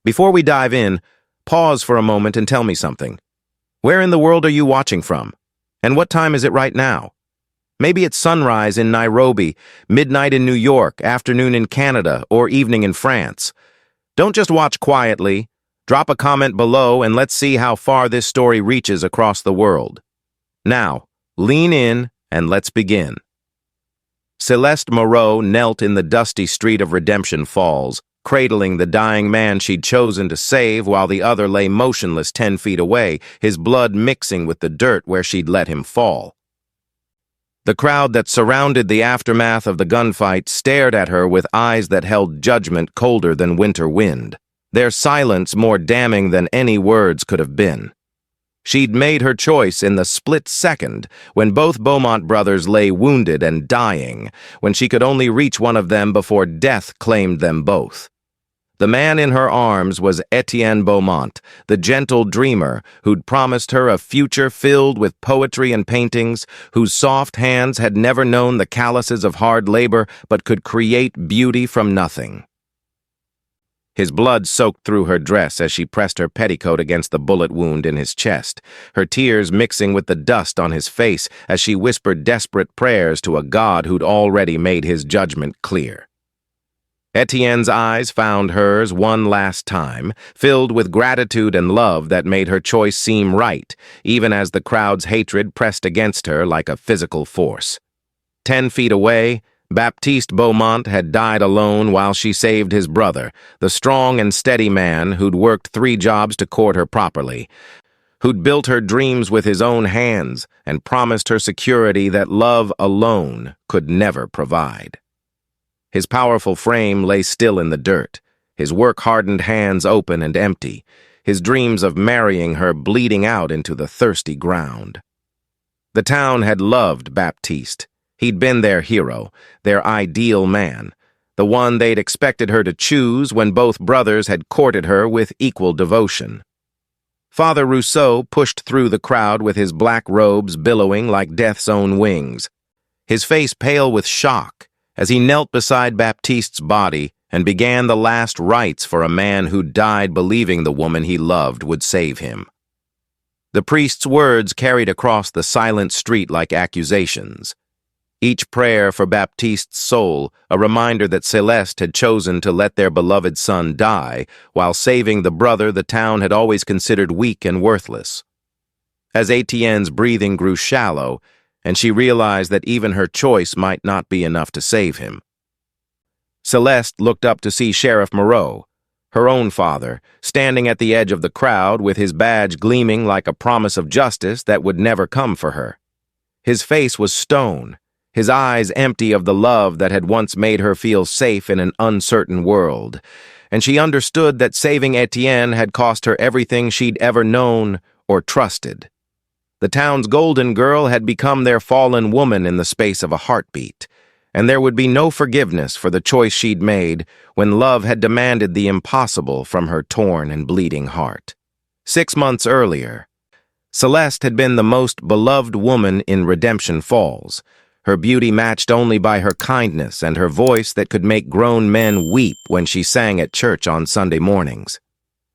Before we dive in, pause for a moment and tell me something. Where in the world are you watching from? And what time is it right now? Maybe it's sunrise in Nairobi, midnight in New York, afternoon in Canada, or evening in France. Don't just watch quietly. Drop a comment below and let's see how far this story reaches across the world. Now, lean in and let's begin. Céleste Moreau knelt in the dusty street of Redemption Falls, cradling the dying man she'd chosen to save while the other lay motionless 10 feet away, his blood mixing with the dirt where she'd let him fall. The crowd that surrounded the aftermath of the gunfight stared at her with eyes that held judgment colder than winter wind, their silence more damning than any words could have been. She'd made her choice in the split second when both Beaumont brothers lay wounded and dying, when she could only reach one of them before death claimed them both. The man in her arms was Étienne Beaumont, the gentle dreamer who'd promised her a future filled with poetry and paintings, whose soft hands had never known the calluses of hard labor but could create beauty from nothing. His blood soaked through her dress as she pressed her petticoat against the bullet wound in his chest, her tears mixing with the dust on his face as she whispered desperate prayers to a God who'd already made his judgment clear. Étienne's eyes found hers one last time, filled with gratitude and love that made her choice seem right, even as the crowd's hatred pressed against her like a physical force. 10 feet away, Baptiste Beaumont had died alone while she saved his brother, the strong and steady man who'd worked 3 jobs to court her properly, who'd built her dreams with his own hands and promised her security that love alone could never provide. His powerful frame lay still in the dirt, his work-hardened hands open and empty, his dreams of marrying her bleeding out into the thirsty ground. The town had loved Baptiste. He'd been their hero, their ideal man, the one they'd expected her to choose when both brothers had courted her with equal devotion. Father Rousseau pushed through the crowd with his black robes billowing like death's own wings, his face pale with shock as he knelt beside Baptiste's body and began the last rites for a man who died believing the woman he loved would save him. The priest's words carried across the silent street like accusations. Each prayer for Baptiste's soul, a reminder that Céleste had chosen to let their beloved son die, while saving the brother the town had always considered weak and worthless. As Étienne's breathing grew shallow, and she realized that even her choice might not be enough to save him, Céleste looked up to see Sheriff Moreau, her own father, standing at the edge of the crowd with his badge gleaming like a promise of justice that would never come for her. His face was stone, his eyes empty of the love that had once made her feel safe in an uncertain world, and she understood that saving Étienne had cost her everything she'd ever known or trusted. The town's golden girl had become their fallen woman in the space of a heartbeat, and there would be no forgiveness for the choice she'd made when love had demanded the impossible from her torn and bleeding heart. 6 months earlier, Céleste had been the most beloved woman in Redemption Falls, her beauty matched only by her kindness and her voice that could make grown men weep when she sang at church on Sunday mornings.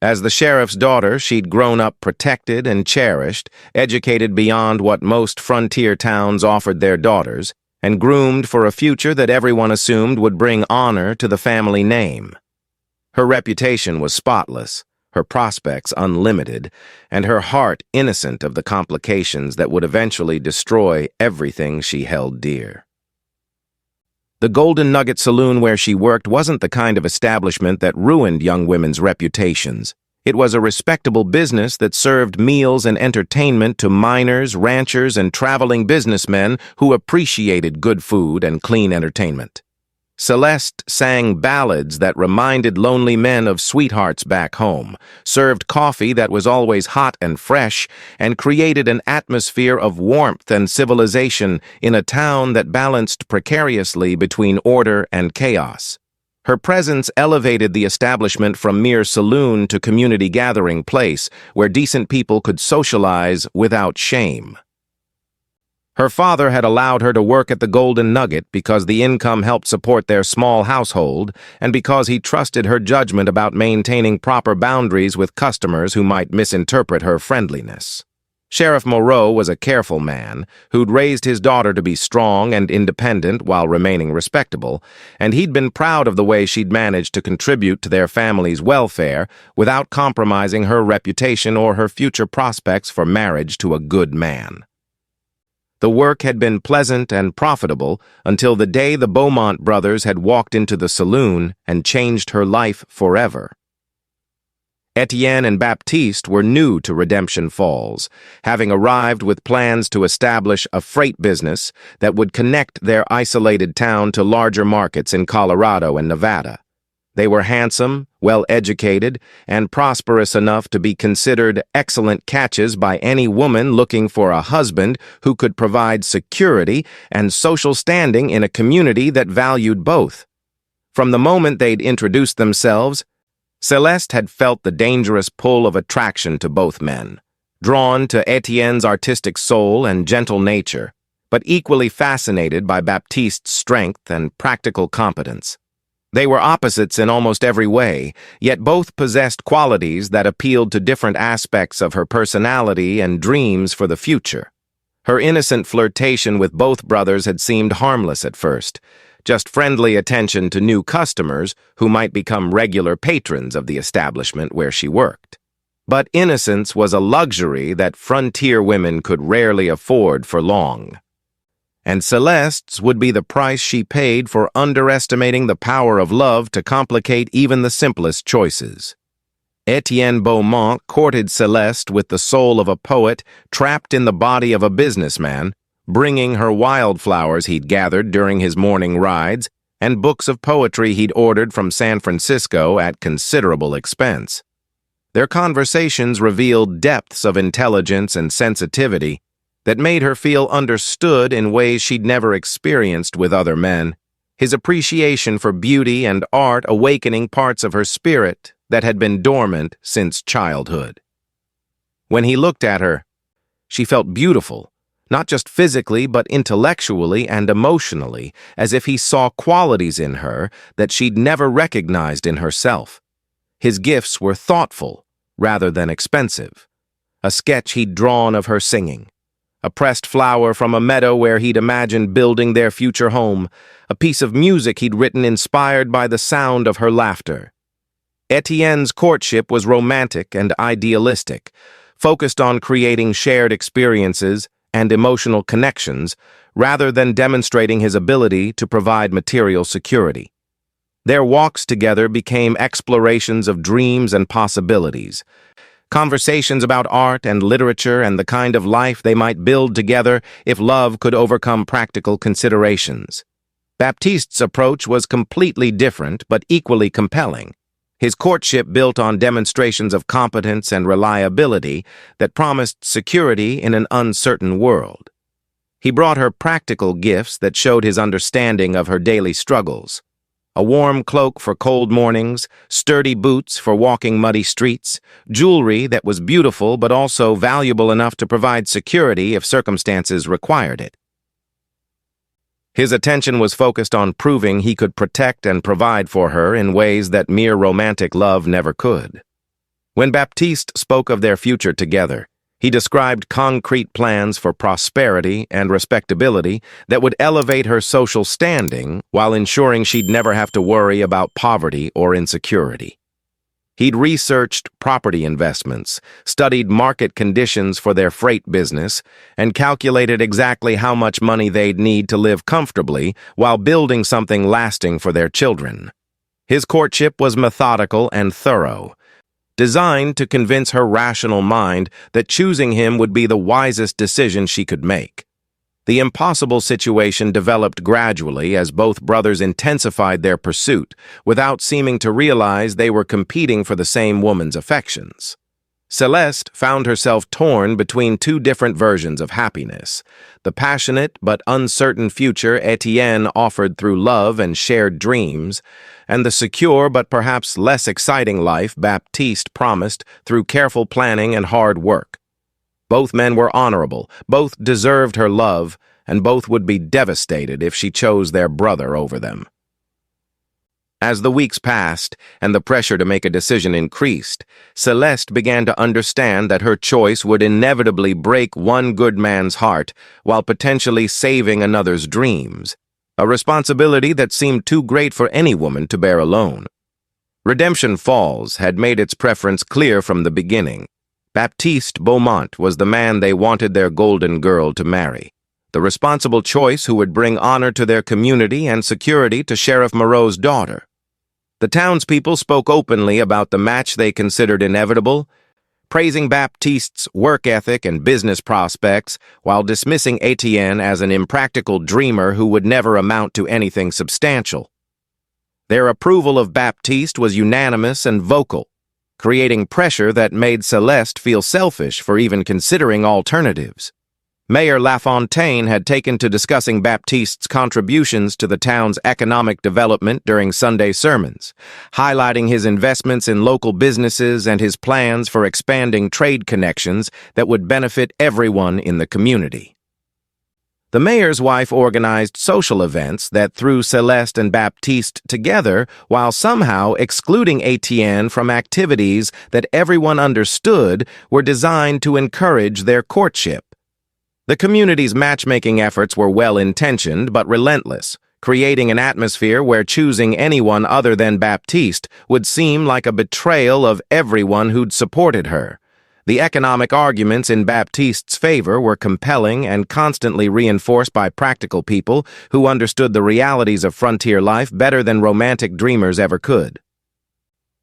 As the sheriff's daughter, she'd grown up protected and cherished, educated beyond what most frontier towns offered their daughters, and groomed for a future that everyone assumed would bring honor to the family name. Her reputation was spotless, her prospects unlimited, and her heart innocent of the complications that would eventually destroy everything she held dear. The Golden Nugget Saloon where she worked wasn't the kind of establishment that ruined young women's reputations. It was a respectable business that served meals and entertainment to miners, ranchers, and traveling businessmen who appreciated good food and clean entertainment. Céleste sang ballads that reminded lonely men of sweethearts back home, served coffee that was always hot and fresh, and created an atmosphere of warmth and civilization in a town that balanced precariously between order and chaos. Her presence elevated the establishment from mere saloon to community gathering place where decent people could socialize without shame. Her father had allowed her to work at the Golden Nugget because the income helped support their small household and because he trusted her judgment about maintaining proper boundaries with customers who might misinterpret her friendliness. Sheriff Moreau was a careful man who'd raised his daughter to be strong and independent while remaining respectable, and he'd been proud of the way she'd managed to contribute to their family's welfare without compromising her reputation or her future prospects for marriage to a good man. The work had been pleasant and profitable until the day the Beaumont brothers had walked into the saloon and changed her life forever. Étienne and Baptiste were new to Redemption Falls, having arrived with plans to establish a freight business that would connect their isolated town to larger markets in Colorado and Nevada. They were handsome, well-educated, and prosperous enough to be considered excellent catches by any woman looking for a husband who could provide security and social standing in a community that valued both. From the moment they'd introduced themselves, Céleste had felt the dangerous pull of attraction to both men, drawn to Étienne's artistic soul and gentle nature, but equally fascinated by Baptiste's strength and practical competence. They were opposites in almost every way, yet both possessed qualities that appealed to different aspects of her personality and dreams for the future. Her innocent flirtation with both brothers had seemed harmless at first, just friendly attention to new customers who might become regular patrons of the establishment where she worked. But innocence was a luxury that frontier women could rarely afford for long. And Céleste's would be the price she paid for underestimating the power of love to complicate even the simplest choices. Étienne Beaumont courted Céleste with the soul of a poet trapped in the body of a businessman, bringing her wildflowers he'd gathered during his morning rides and books of poetry he'd ordered from San Francisco at considerable expense. Their conversations revealed depths of intelligence and sensitivity that made her feel understood in ways she'd never experienced with other men, his appreciation for beauty and art awakening parts of her spirit that had been dormant since childhood. When he looked at her, she felt beautiful, not just physically but intellectually and emotionally, as if he saw qualities in her that she'd never recognized in herself. His gifts were thoughtful rather than expensive. A sketch he'd drawn of her singing, a pressed flower from a meadow where he'd imagined building their future home, a piece of music he'd written inspired by the sound of her laughter. Étienne's courtship was romantic and idealistic, focused on creating shared experiences and emotional connections rather than demonstrating his ability to provide material security. Their walks together became explorations of dreams and possibilities, conversations about art and literature and the kind of life they might build together if love could overcome practical considerations. Baptiste's approach was completely different but equally compelling. His courtship built on demonstrations of competence and reliability that promised security in an uncertain world. He brought her practical gifts that showed his understanding of her daily struggles. A warm cloak for cold mornings, sturdy boots for walking muddy streets, jewelry that was beautiful but also valuable enough to provide security if circumstances required it. His attention was focused on proving he could protect and provide for her in ways that mere romantic love never could. When Baptiste spoke of their future together, he described concrete plans for prosperity and respectability that would elevate her social standing while ensuring she'd never have to worry about poverty or insecurity. He'd researched property investments, studied market conditions for their freight business, and calculated exactly how much money they'd need to live comfortably while building something lasting for their children. His courtship was methodical and thorough, designed to convince her rational mind that choosing him would be the wisest decision she could make. The impossible situation developed gradually as both brothers intensified their pursuit without seeming to realize they were competing for the same woman's affections. Céleste found herself torn between two different versions of happiness: the passionate but uncertain future Étienne offered through love and shared dreams, and the secure but perhaps less exciting life Baptiste promised through careful planning and hard work. Both men were honorable, both deserved her love, and both would be devastated if she chose their brother over them. As the weeks passed and the pressure to make a decision increased, Céleste began to understand that her choice would inevitably break one good man's heart while potentially saving another's dreams, a responsibility that seemed too great for any woman to bear alone. Redemption Falls had made its preference clear from the beginning. Baptiste Beaumont was the man they wanted their golden girl to marry, the responsible choice who would bring honor to their community and security to Sheriff Moreau's daughter. The townspeople spoke openly about the match they considered inevitable, praising Baptiste's work ethic and business prospects while dismissing Étienne as an impractical dreamer who would never amount to anything substantial. Their approval of Baptiste was unanimous and vocal, creating pressure that made Céleste feel selfish for even considering alternatives. Mayor Lafontaine had taken to discussing Baptiste's contributions to the town's economic development during Sunday sermons, highlighting his investments in local businesses and his plans for expanding trade connections that would benefit everyone in the community. The mayor's wife organized social events that threw Céleste and Baptiste together while somehow excluding Étienne from activities that everyone understood were designed to encourage their courtship. The community's matchmaking efforts were well-intentioned but relentless, creating an atmosphere where choosing anyone other than Baptiste would seem like a betrayal of everyone who'd supported her. The economic arguments in Baptiste's favor were compelling and constantly reinforced by practical people who understood the realities of frontier life better than romantic dreamers ever could.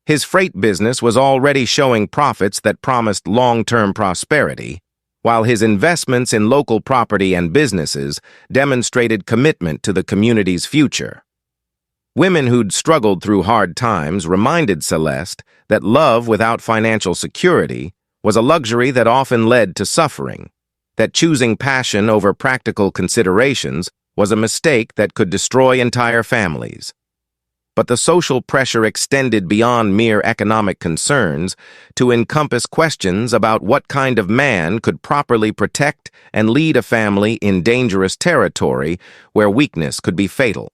His freight business was already showing profits that promised long-term prosperity, while his investments in local property and businesses demonstrated commitment to the community's future. Women who'd struggled through hard times reminded Céleste that love without financial security was a luxury that often led to suffering, that choosing passion over practical considerations was a mistake that could destroy entire families. But the social pressure extended beyond mere economic concerns to encompass questions about what kind of man could properly protect and lead a family in dangerous territory where weakness could be fatal.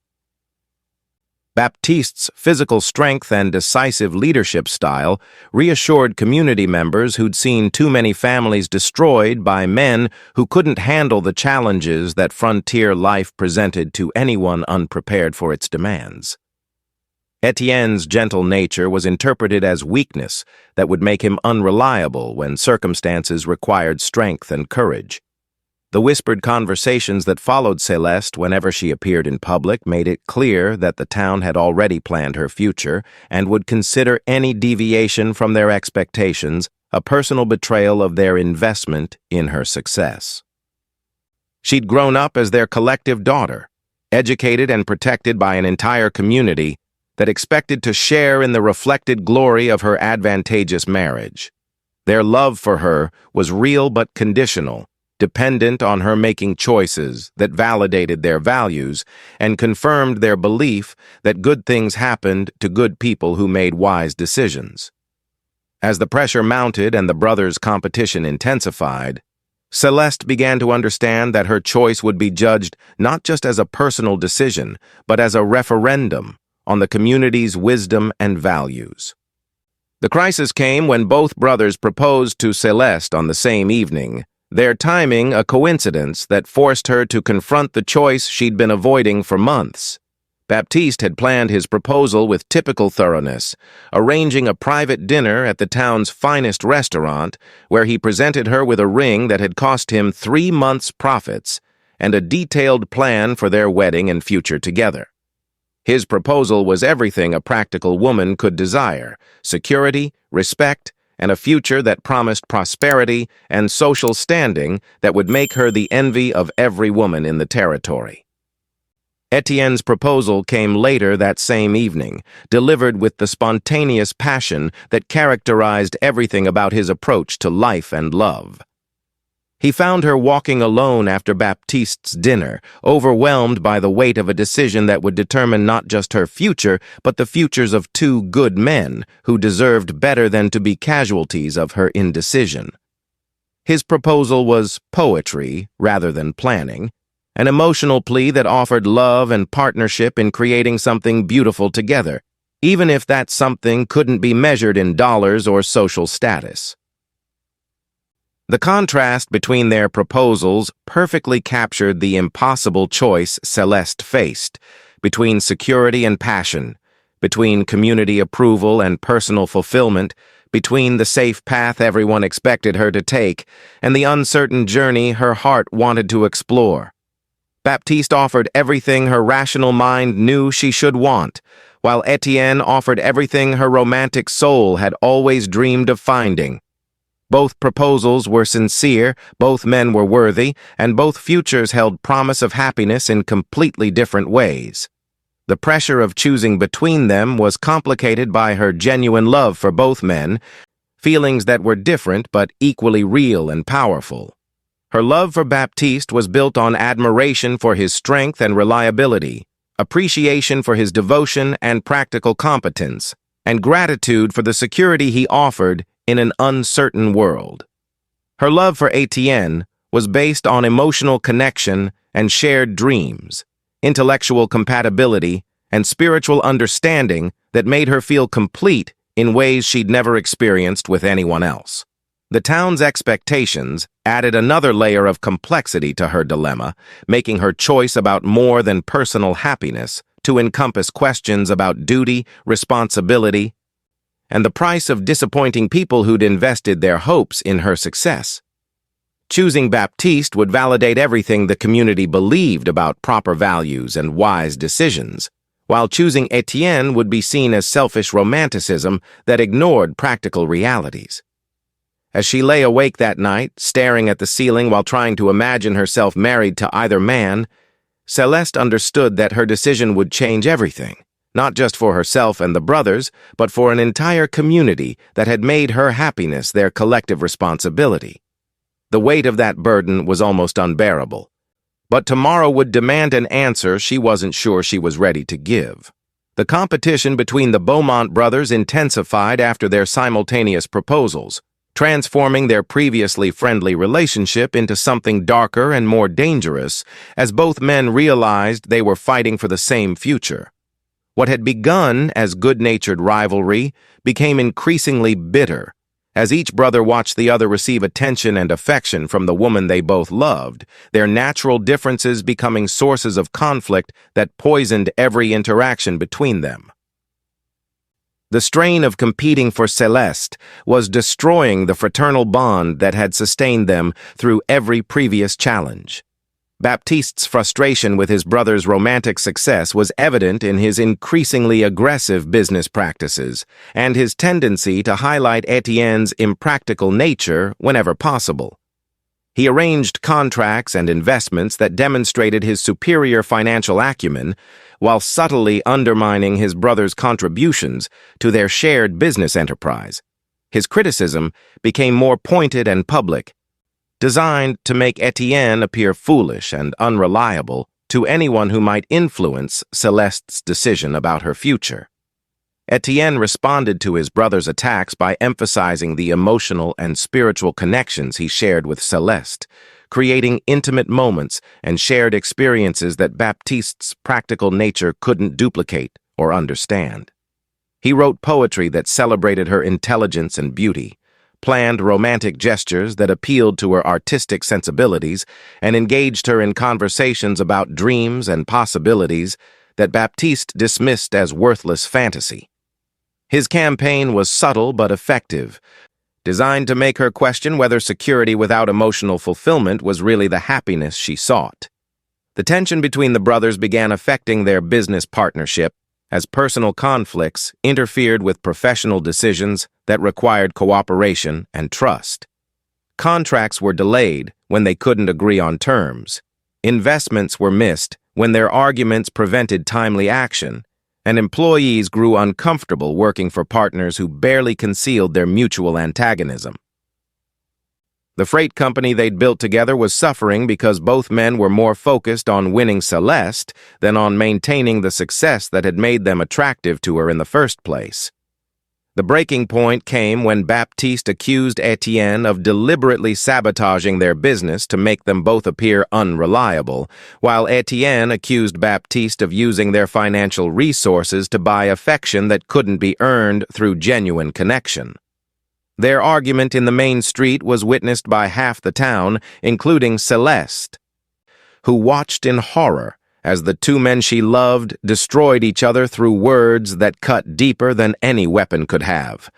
Baptiste's physical strength and decisive leadership style reassured community members who'd seen too many families destroyed by men who couldn't handle the challenges that frontier life presented to anyone unprepared for its demands. Étienne's gentle nature was interpreted as weakness that would make him unreliable when circumstances required strength and courage. The whispered conversations that followed Céleste whenever she appeared in public made it clear that the town had already planned her future and would consider any deviation from their expectations a personal betrayal of their investment in her success. She'd grown up as their collective daughter, educated and protected by an entire community that expected to share in the reflected glory of her advantageous marriage. Their love for her was real but conditional, dependent on her making choices that validated their values and confirmed their belief that good things happened to good people who made wise decisions. As the pressure mounted and the brothers' competition intensified, Céleste began to understand that her choice would be judged not just as a personal decision, but as a referendum on the community's wisdom and values. The crisis came when both brothers proposed to Céleste on the same evening, their timing a coincidence that forced her to confront the choice she'd been avoiding for months. Baptiste had planned his proposal with typical thoroughness, arranging a private dinner at the town's finest restaurant where he presented her with a ring that had cost him 3 months' profits and a detailed plan for their wedding and future together. His proposal was everything a practical woman could desire: security, respect, and a future that promised prosperity and social standing that would make her the envy of every woman in the territory. Étienne's proposal came later that same evening, delivered with the spontaneous passion that characterized everything about his approach to life and love. He found her walking alone after Baptiste's dinner, overwhelmed by the weight of a decision that would determine not just her future, but the futures of 2 good men who deserved better than to be casualties of her indecision. His proposal was poetry rather than planning, an emotional plea that offered love and partnership in creating something beautiful together, even if that something couldn't be measured in dollars or social status. The contrast between their proposals perfectly captured the impossible choice Céleste faced, between security and passion, between community approval and personal fulfillment, between the safe path everyone expected her to take and the uncertain journey her heart wanted to explore. Baptiste offered everything her rational mind knew she should want, while Étienne offered everything her romantic soul had always dreamed of finding. Both proposals were sincere, both men were worthy, and both futures held promise of happiness in completely different ways. The pressure of choosing between them was complicated by her genuine love for both men, feelings that were different but equally real and powerful. Her love for Baptiste was built on admiration for his strength and reliability, appreciation for his devotion and practical competence, and gratitude for the security he offered in an uncertain world. Her love for Étienne was based on emotional connection and shared dreams, intellectual compatibility, and spiritual understanding that made her feel complete in ways she'd never experienced with anyone else. The town's expectations added another layer of complexity to her dilemma, making her choice about more than personal happiness to encompass questions about duty, responsibility, and the price of disappointing people who'd invested their hopes in her success. Choosing Baptiste would validate everything the community believed about proper values and wise decisions, while choosing Étienne would be seen as selfish romanticism that ignored practical realities. As she lay awake that night, staring at the ceiling while trying to imagine herself married to either man, Céleste understood that her decision would change everything, not just for herself and the brothers, but for an entire community that had made her happiness their collective responsibility. The weight of that burden was almost unbearable. But tomorrow would demand an answer she wasn't sure she was ready to give. The competition between the Beaumont brothers intensified after their simultaneous proposals, transforming their previously friendly relationship into something darker and more dangerous as both men realized they were fighting for the same future. What had begun as good-natured rivalry became increasingly bitter, as each brother watched the other receive attention and affection from the woman they both loved, their natural differences becoming sources of conflict that poisoned every interaction between them. The strain of competing for Céleste was destroying the fraternal bond that had sustained them through every previous challenge. Baptiste's frustration with his brother's romantic success was evident in his increasingly aggressive business practices and his tendency to highlight Étienne's impractical nature whenever possible. He arranged contracts and investments that demonstrated his superior financial acumen while subtly undermining his brother's contributions to their shared business enterprise. His criticism became more pointed and public, designed to make Étienne appear foolish and unreliable to anyone who might influence Céleste's decision about her future. Étienne responded to his brother's attacks by emphasizing the emotional and spiritual connections he shared with Céleste, creating intimate moments and shared experiences that Baptiste's practical nature couldn't duplicate or understand. He wrote poetry that celebrated her intelligence and beauty, planned romantic gestures that appealed to her artistic sensibilities, and engaged her in conversations about dreams and possibilities that Baptiste dismissed as worthless fantasy. His campaign was subtle but effective, designed to make her question whether security without emotional fulfillment was really the happiness she sought. The tension between the brothers began affecting their business partnership as personal conflicts interfered with professional decisions that required cooperation and trust. Contracts were delayed when they couldn't agree on terms. Investments were missed when their arguments prevented timely action, and employees grew uncomfortable working for partners who barely concealed their mutual antagonism. The freight company they'd built together was suffering because both men were more focused on winning Céleste than on maintaining the success that had made them attractive to her in the first place. The breaking point came when Baptiste accused Étienne of deliberately sabotaging their business to make them both appear unreliable, while Étienne accused Baptiste of using their financial resources to buy affection that couldn't be earned through genuine connection. Their argument in the main street was witnessed by half the town, including Céleste, who watched in horror as the two men she loved destroyed each other through words that cut deeper than any weapon could have.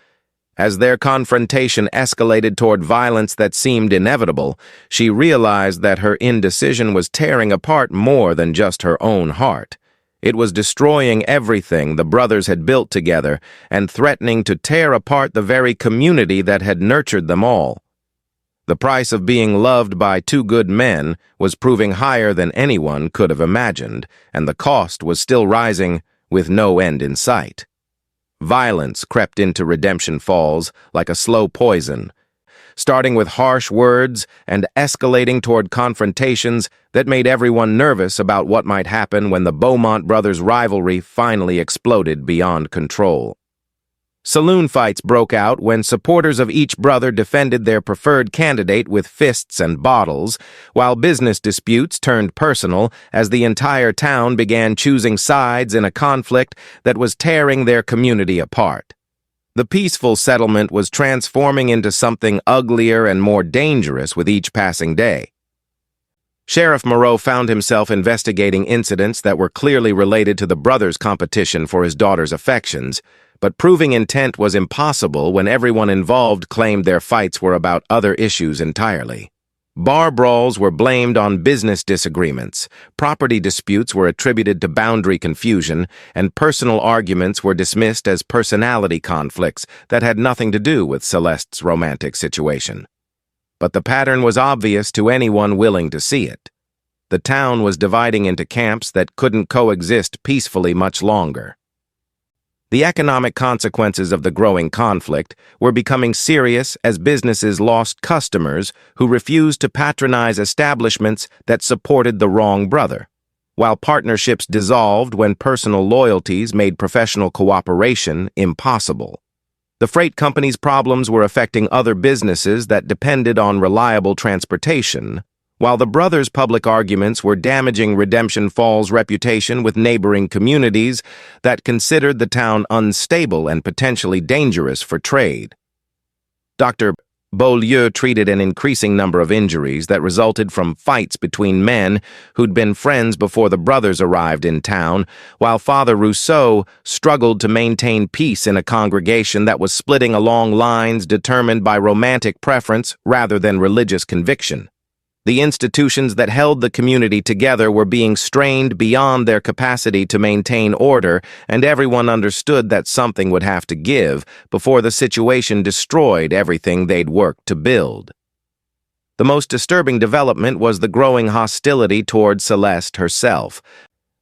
As their confrontation escalated toward violence that seemed inevitable, she realized that her indecision was tearing apart more than just her own heart. It was destroying everything the brothers had built together and threatening to tear apart the very community that had nurtured them all. The price of being loved by two good men was proving higher than anyone could have imagined, and the cost was still rising with no end in sight. Violence crept into Redemption Falls like a slow poison, starting with harsh words and escalating toward confrontations that made everyone nervous about what might happen when the Beaumont brothers' rivalry finally exploded beyond control. Saloon fights broke out when supporters of each brother defended their preferred candidate with fists and bottles, while business disputes turned personal as the entire town began choosing sides in a conflict that was tearing their community apart. The peaceful settlement was transforming into something uglier and more dangerous with each passing day. Sheriff Moreau found himself investigating incidents that were clearly related to the brothers' competition for his daughter's affections, but proving intent was impossible when everyone involved claimed their fights were about other issues entirely. Bar brawls were blamed on business disagreements, property disputes were attributed to boundary confusion, and personal arguments were dismissed as personality conflicts that had nothing to do with Celeste's romantic situation. But the pattern was obvious to anyone willing to see it. The town was dividing into camps that couldn't coexist peacefully much longer. The economic consequences of the growing conflict were becoming serious as businesses lost customers who refused to patronize establishments that supported the wrong brother, while partnerships dissolved when personal loyalties made professional cooperation impossible. The freight company's problems were affecting other businesses that depended on reliable transportation, while the brothers' public arguments were damaging Redemption Falls' reputation with neighboring communities that considered the town unstable and potentially dangerous for trade. Dr. Beaulieu treated an increasing number of injuries that resulted from fights between men who'd been friends before the brothers arrived in town, while Father Rousseau struggled to maintain peace in a congregation that was splitting along lines determined by romantic preference rather than religious conviction. The institutions that held the community together were being strained beyond their capacity to maintain order, and everyone understood that something would have to give before the situation destroyed everything they'd worked to build. The most disturbing development was the growing hostility toward Céleste herself,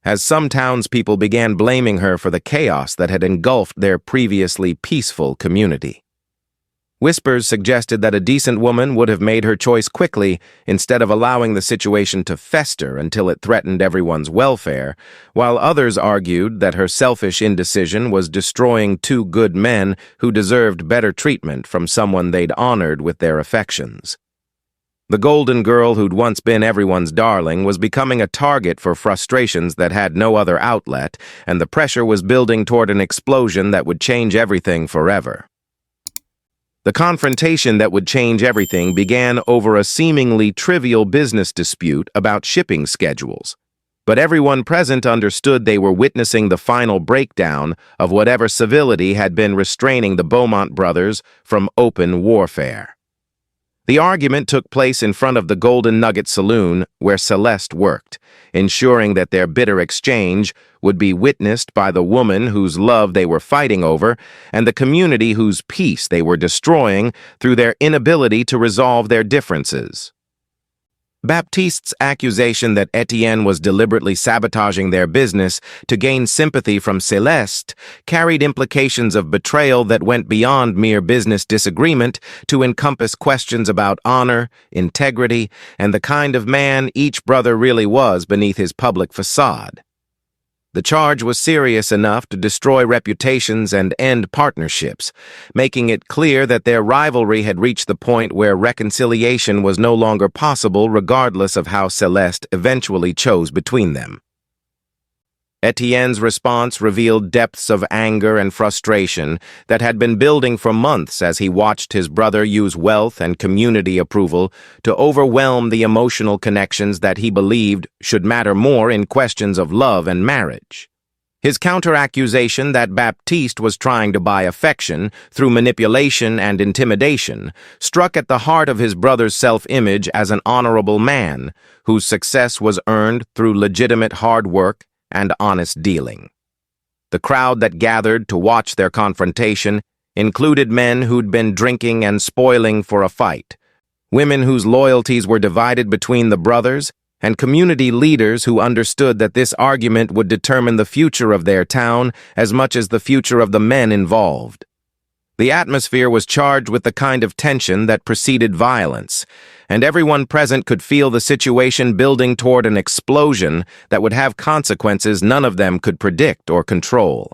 as some townspeople began blaming her for the chaos that had engulfed their previously peaceful community. Whispers suggested that a decent woman would have made her choice quickly instead of allowing the situation to fester until it threatened everyone's welfare, while others argued that her selfish indecision was destroying two good men who deserved better treatment from someone they'd honored with their affections. The golden girl who'd once been everyone's darling was becoming a target for frustrations that had no other outlet, and the pressure was building toward an explosion that would change everything forever. The confrontation that would change everything began over a seemingly trivial business dispute about shipping schedules. But everyone present understood they were witnessing the final breakdown of whatever civility had been restraining the Beaumont brothers from open warfare. The argument took place in front of the Golden Nugget Saloon where Céleste worked, ensuring that their bitter exchange would be witnessed by the woman whose love they were fighting over and the community whose peace they were destroying through their inability to resolve their differences. Baptiste's accusation that Étienne was deliberately sabotaging their business to gain sympathy from Céleste carried implications of betrayal that went beyond mere business disagreement to encompass questions about honor, integrity, and the kind of man each brother really was beneath his public facade. The charge was serious enough to destroy reputations and end partnerships, making it clear that their rivalry had reached the point where reconciliation was no longer possible regardless of how Céleste eventually chose between them. Étienne's response revealed depths of anger and frustration that had been building for months as he watched his brother use wealth and community approval to overwhelm the emotional connections that he believed should matter more in questions of love and marriage. His counter-accusation that Baptiste was trying to buy affection through manipulation and intimidation struck at the heart of his brother's self-image as an honorable man whose success was earned through legitimate hard work and honest dealing. The crowd that gathered to watch their confrontation included men who'd been drinking and spoiling for a fight, women whose loyalties were divided between the brothers, and community leaders who understood that this argument would determine the future of their town as much as the future of the men involved. The atmosphere was charged with the kind of tension that preceded violence, and everyone present could feel the situation building toward an explosion that would have consequences none of them could predict or control.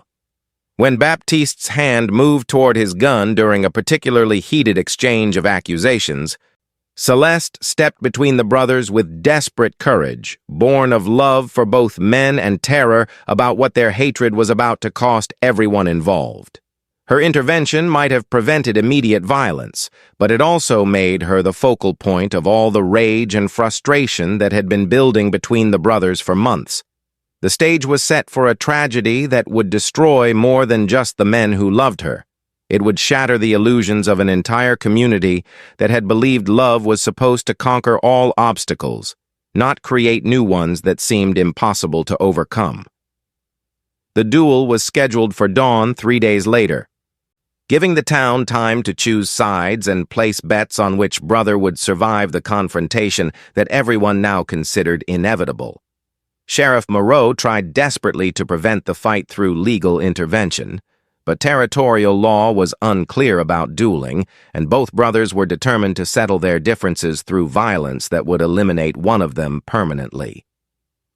When Baptiste's hand moved toward his gun during a particularly heated exchange of accusations, Céleste stepped between the brothers with desperate courage, born of love for both men and terror about what their hatred was about to cost everyone involved. Her intervention might have prevented immediate violence, but it also made her the focal point of all the rage and frustration that had been building between the brothers for months. The stage was set for a tragedy that would destroy more than just the men who loved her. It would shatter the illusions of an entire community that had believed love was supposed to conquer all obstacles, not create new ones that seemed impossible to overcome. The duel was scheduled for dawn 3 days later, giving the town time to choose sides and place bets on which brother would survive the confrontation that everyone now considered inevitable. Sheriff Moreau tried desperately to prevent the fight through legal intervention, but territorial law was unclear about dueling, and both brothers were determined to settle their differences through violence that would eliminate one of them permanently.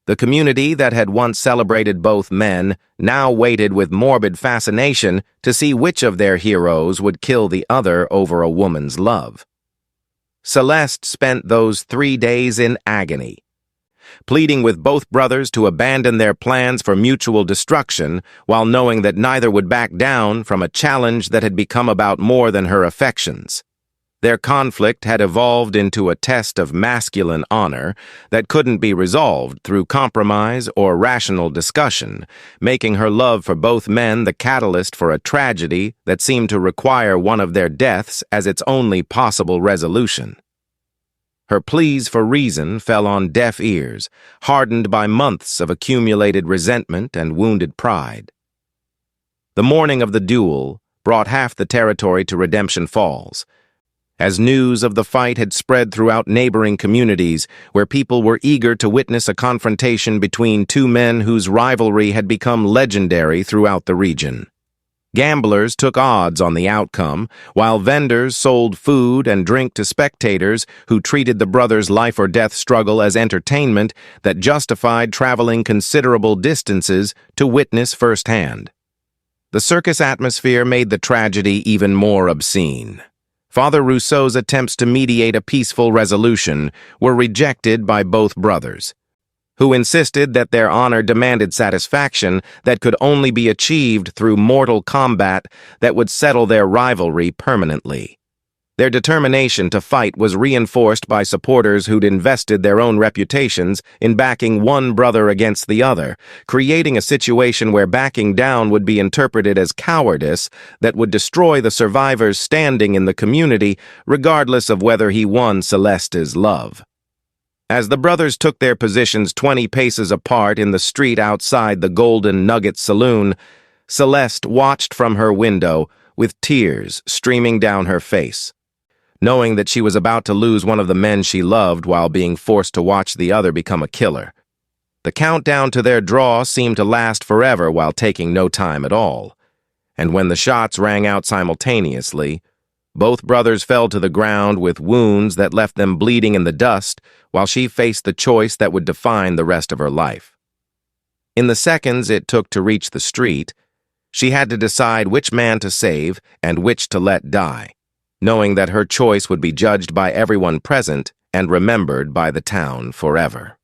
The community that had once celebrated both men now waited with morbid fascination to see which of their heroes would kill the other over a woman's love. Céleste spent those 3 days in agony, pleading with both brothers to abandon their plans for mutual destruction while knowing that neither would back down from a challenge that had become about more than her affections. Their conflict had evolved into a test of masculine honor that couldn't be resolved through compromise or rational discussion, making her love for both men the catalyst for a tragedy that seemed to require one of their deaths as its only possible resolution. Her pleas for reason fell on deaf ears, hardened by months of accumulated resentment and wounded pride. The morning of the duel brought half the territory to Redemption Falls, as news of the fight had spread throughout neighboring communities where people were eager to witness a confrontation between two men whose rivalry had become legendary throughout the region. Gamblers took odds on the outcome, while vendors sold food and drink to spectators who treated the brothers' life-or-death struggle as entertainment that justified traveling considerable distances to witness firsthand. The circus atmosphere made the tragedy even more obscene. Father Rousseau's attempts to mediate a peaceful resolution were rejected by both brothers, who insisted that their honor demanded satisfaction that could only be achieved through mortal combat that would settle their rivalry permanently. Their determination to fight was reinforced by supporters who'd invested their own reputations in backing one brother against the other, creating a situation where backing down would be interpreted as cowardice that would destroy the survivor's standing in the community, regardless of whether he won Céleste's love. As the brothers took their positions 20 paces apart in the street outside the Golden Nugget Saloon, Céleste watched from her window with tears streaming down her face, knowing that she was about to lose one of the men she loved while being forced to watch the other become a killer. The countdown to their draw seemed to last forever while taking no time at all, and when the shots rang out simultaneously, both brothers fell to the ground with wounds that left them bleeding in the dust while she faced the choice that would define the rest of her life. In the seconds it took to reach the street, she had to decide which man to save and which to let die, knowing that her choice would be judged by everyone present and remembered by the town forever.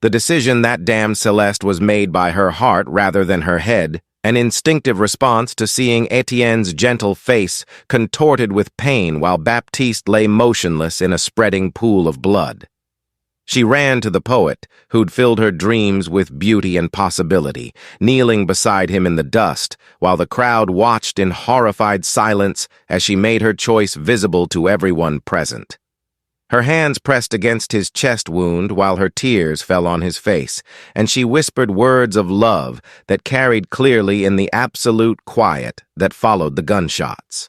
The decision that damned Céleste was made by her heart rather than her head, an instinctive response to seeing Étienne's gentle face contorted with pain while Baptiste lay motionless in a spreading pool of blood. She ran to the poet, who'd filled her dreams with beauty and possibility, kneeling beside him in the dust, while the crowd watched in horrified silence as she made her choice visible to everyone present. Her hands pressed against his chest wound while her tears fell on his face, and she whispered words of love that carried clearly in the absolute quiet that followed the gunshots.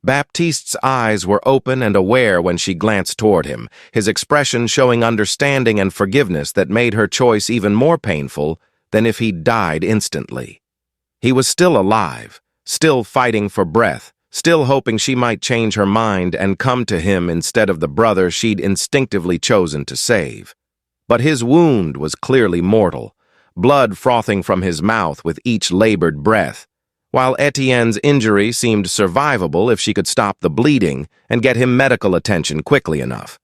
Baptiste's eyes were open and aware when she glanced toward him, his expression showing understanding and forgiveness that made her choice even more painful than if he'd died instantly. He was still alive, still fighting for breath, still hoping she might change her mind and come to him instead of the brother she'd instinctively chosen to save. But his wound was clearly mortal, blood frothing from his mouth with each labored breath, while Étienne's injury seemed survivable if she could stop the bleeding and get him medical attention quickly enough.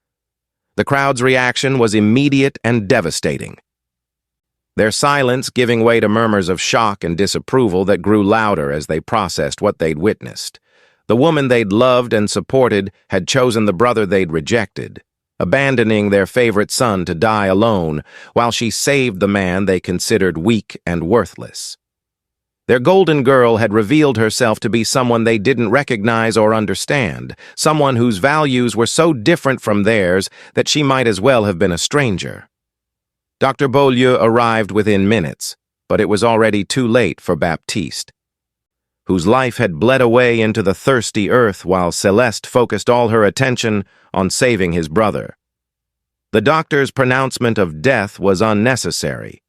The crowd's reaction was immediate and devastating, their silence giving way to murmurs of shock and disapproval that grew louder as they processed what they'd witnessed. The woman they'd loved and supported had chosen the brother they'd rejected, abandoning their favorite son to die alone while she saved the man they considered weak and worthless. Their golden girl had revealed herself to be someone they didn't recognize or understand, someone whose values were so different from theirs that she might as well have been a stranger. Dr. Beaulieu arrived within minutes, but it was already too late for Baptiste, whose life had bled away into the thirsty earth while Céleste focused all her attention on saving his brother. The doctor's pronouncement of death was unnecessary.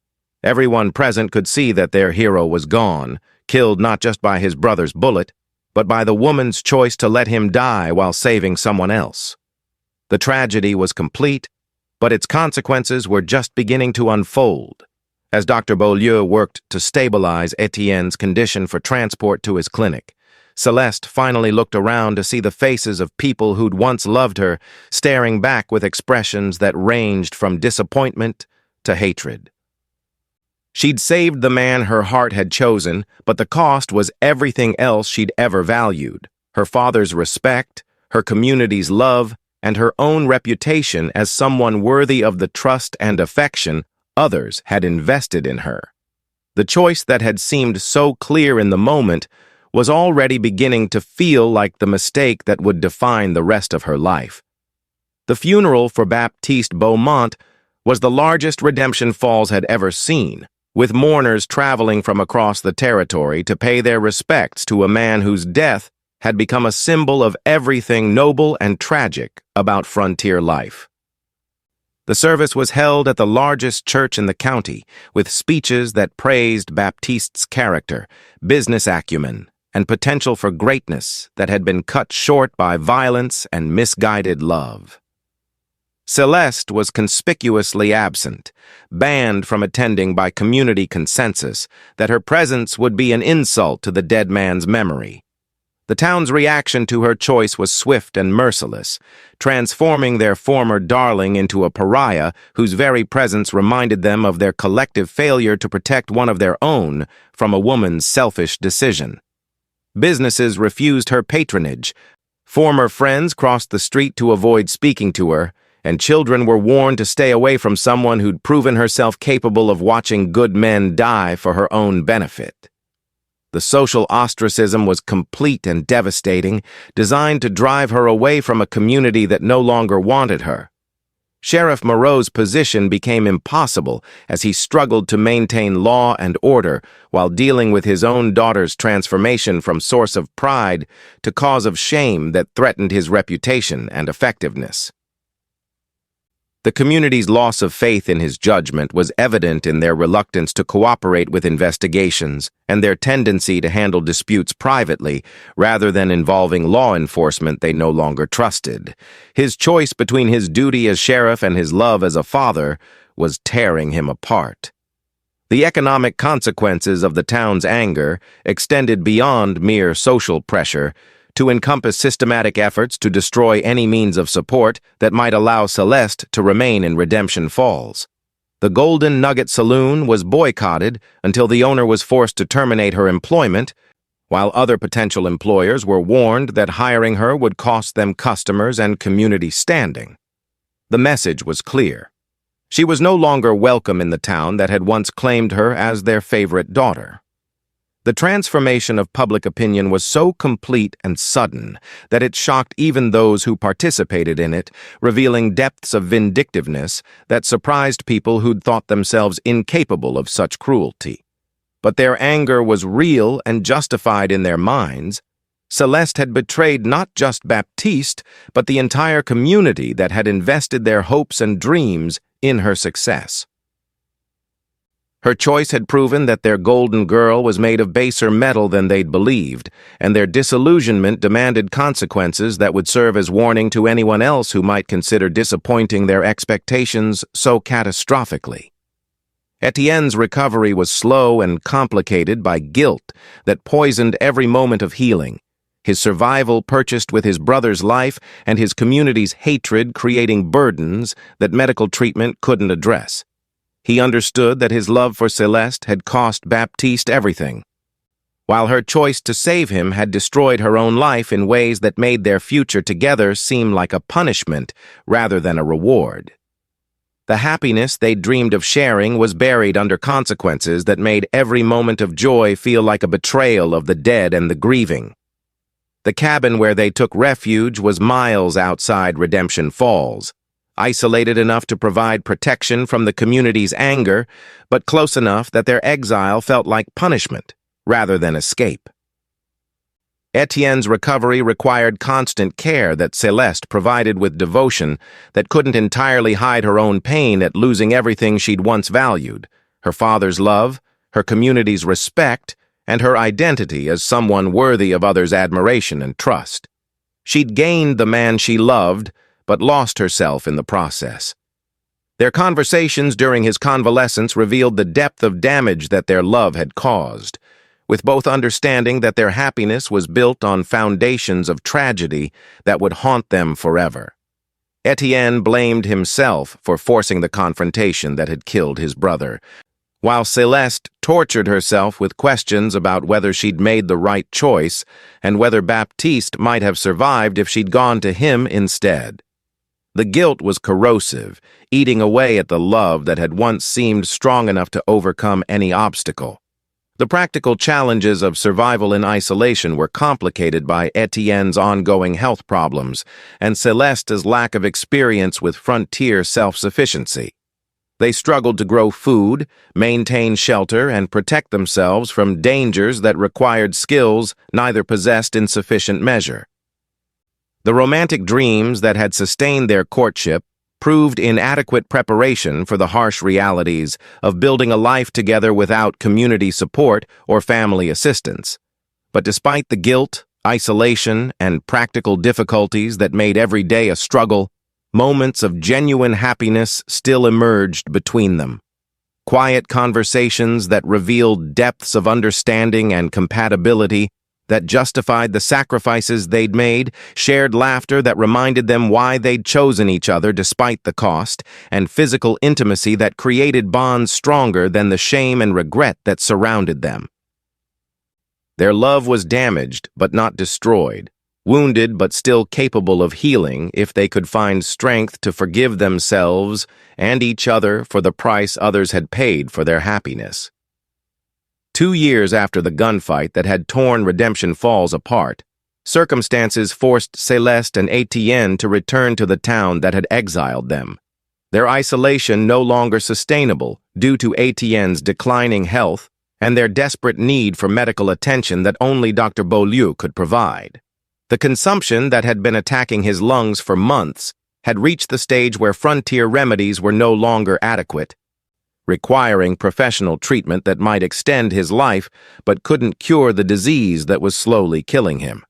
Everyone present could see that their hero was gone, killed not just by his brother's bullet, but by the woman's choice to let him die while saving someone else. The tragedy was complete, but its consequences were just beginning to unfold. As Dr. Beaulieu worked to stabilize Étienne's condition for transport to his clinic, Céleste finally looked around to see the faces of people who'd once loved her, staring back with expressions that ranged from disappointment to hatred. She'd saved the man her heart had chosen, but the cost was everything else she'd ever valued: her father's respect, her community's love, and her own reputation as someone worthy of the trust and affection others had invested in her. The choice that had seemed so clear in the moment was already beginning to feel like the mistake that would define the rest of her life. The funeral for Baptiste Beaumont was the largest Redemption Falls had ever seen, with mourners traveling from across the territory to pay their respects to a man whose death had become a symbol of everything noble and tragic about frontier life. The service was held at the largest church in the county, with speeches that praised Baptiste's character, business acumen, and potential for greatness that had been cut short by violence and misguided love. Céleste was conspicuously absent, banned from attending by community consensus that her presence would be an insult to the dead man's memory. The town's reaction to her choice was swift and merciless, transforming their former darling into a pariah whose very presence reminded them of their collective failure to protect one of their own from a woman's selfish decision. Businesses refused her patronage, former friends crossed the street to avoid speaking to her, and children were warned to stay away from someone who'd proven herself capable of watching good men die for her own benefit. The social ostracism was complete and devastating, designed to drive her away from a community that no longer wanted her. Sheriff Moreau's position became impossible as he struggled to maintain law and order while dealing with his own daughter's transformation from source of pride to cause of shame that threatened his reputation and effectiveness. The community's loss of faith in his judgment was evident in their reluctance to cooperate with investigations and their tendency to handle disputes privately rather than involving law enforcement they no longer trusted. His choice between his duty as sheriff and his love as a father was tearing him apart. The economic consequences of the town's anger extended beyond mere social pressure to encompass systematic efforts to destroy any means of support that might allow Céleste to remain in Redemption Falls. The Golden Nugget Saloon was boycotted until the owner was forced to terminate her employment, while other potential employers were warned that hiring her would cost them customers and community standing. The message was clear. She was no longer welcome in the town that had once claimed her as their favorite daughter. The transformation of public opinion was so complete and sudden that it shocked even those who participated in it, revealing depths of vindictiveness that surprised people who'd thought themselves incapable of such cruelty. But their anger was real and justified in their minds. Céleste had betrayed not just Baptiste, but the entire community that had invested their hopes and dreams in her success. Her choice had proven that their golden girl was made of baser metal than they'd believed, and their disillusionment demanded consequences that would serve as warning to anyone else who might consider disappointing their expectations so catastrophically. Étienne's recovery was slow and complicated by guilt that poisoned every moment of healing, his survival purchased with his brother's life and his community's hatred creating burdens that medical treatment couldn't address. He understood that his love for Céleste had cost Baptiste everything, while her choice to save him had destroyed her own life in ways that made their future together seem like a punishment rather than a reward. The happiness they dreamed of sharing was buried under consequences that made every moment of joy feel like a betrayal of the dead and the grieving. The cabin where they took refuge was miles outside Redemption Falls, isolated enough to provide protection from the community's anger, but close enough that their exile felt like punishment rather than escape. Étienne's recovery required constant care that Céleste provided with devotion that couldn't entirely hide her own pain at losing everything she'd once valued: her father's love, her community's respect, and her identity as someone worthy of others' admiration and trust. She'd gained the man she loved, but lost herself in the process. Their conversations during his convalescence revealed the depth of damage that their love had caused, with both understanding that their happiness was built on foundations of tragedy that would haunt them forever. Étienne blamed himself for forcing the confrontation that had killed his brother, while Céleste tortured herself with questions about whether she'd made the right choice and whether Baptiste might have survived if she'd gone to him instead. The guilt was corrosive, eating away at the love that had once seemed strong enough to overcome any obstacle. The practical challenges of survival in isolation were complicated by Étienne's ongoing health problems and Céleste's lack of experience with frontier self-sufficiency. They struggled to grow food, maintain shelter, and protect themselves from dangers that required skills neither possessed in sufficient measure. The romantic dreams that had sustained their courtship proved inadequate preparation for the harsh realities of building a life together without community support or family assistance. But despite the guilt, isolation, and practical difficulties that made every day a struggle, moments of genuine happiness still emerged between them. Quiet conversations that revealed depths of understanding and compatibility that justified the sacrifices they'd made, shared laughter that reminded them why they'd chosen each other despite the cost, and physical intimacy that created bonds stronger than the shame and regret that surrounded them. Their love was damaged but not destroyed, wounded but still capable of healing if they could find strength to forgive themselves and each other for the price others had paid for their happiness. 2 years after the gunfight that had torn Redemption Falls apart, circumstances forced Céleste and Étienne to return to the town that had exiled them. Their isolation no longer sustainable due to Étienne's declining health and their desperate need for medical attention that only Dr. Beaulieu could provide. The consumption that had been attacking his lungs for months had reached the stage where frontier remedies were no longer adequate, requiring professional treatment that might extend his life but couldn't cure the disease that was slowly killing him.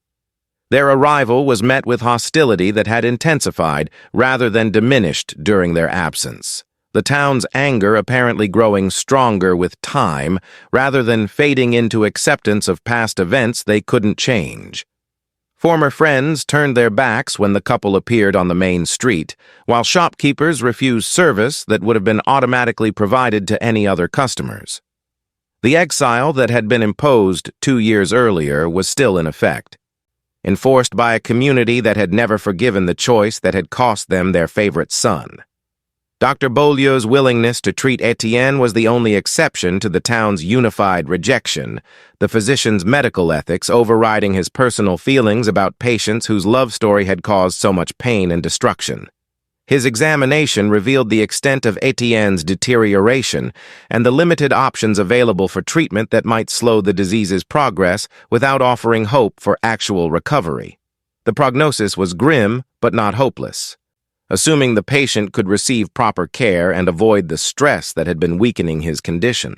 Their arrival was met with hostility that had intensified rather than diminished during their absence. the town's anger apparently growing stronger with time rather than fading into acceptance of past events they couldn't change. Former friends turned their backs when the couple appeared on the main street, while shopkeepers refused service that would have been automatically provided to any other customers. The exile that had been imposed 2 years earlier was still in effect, enforced by a community that had never forgiven the choice that had cost them their favorite son. Dr. Beaulieu's willingness to treat Étienne was the only exception to the town's unified rejection, the physician's medical ethics overriding his personal feelings about patients whose love story had caused so much pain and destruction. His examination revealed the extent of Étienne's deterioration and the limited options available for treatment that might slow the disease's progress without offering hope for actual recovery. The prognosis was grim, but not hopeless. Assuming the patient could receive proper care and avoid the stress that had been weakening his condition.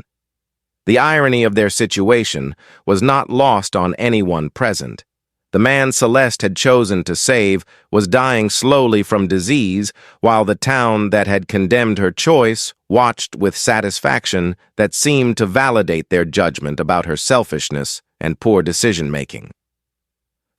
The irony of their situation was not lost on anyone present. The man Céleste had chosen to save was dying slowly from disease, while the town that had condemned her choice watched with satisfaction that seemed to validate their judgment about her selfishness and poor decision-making.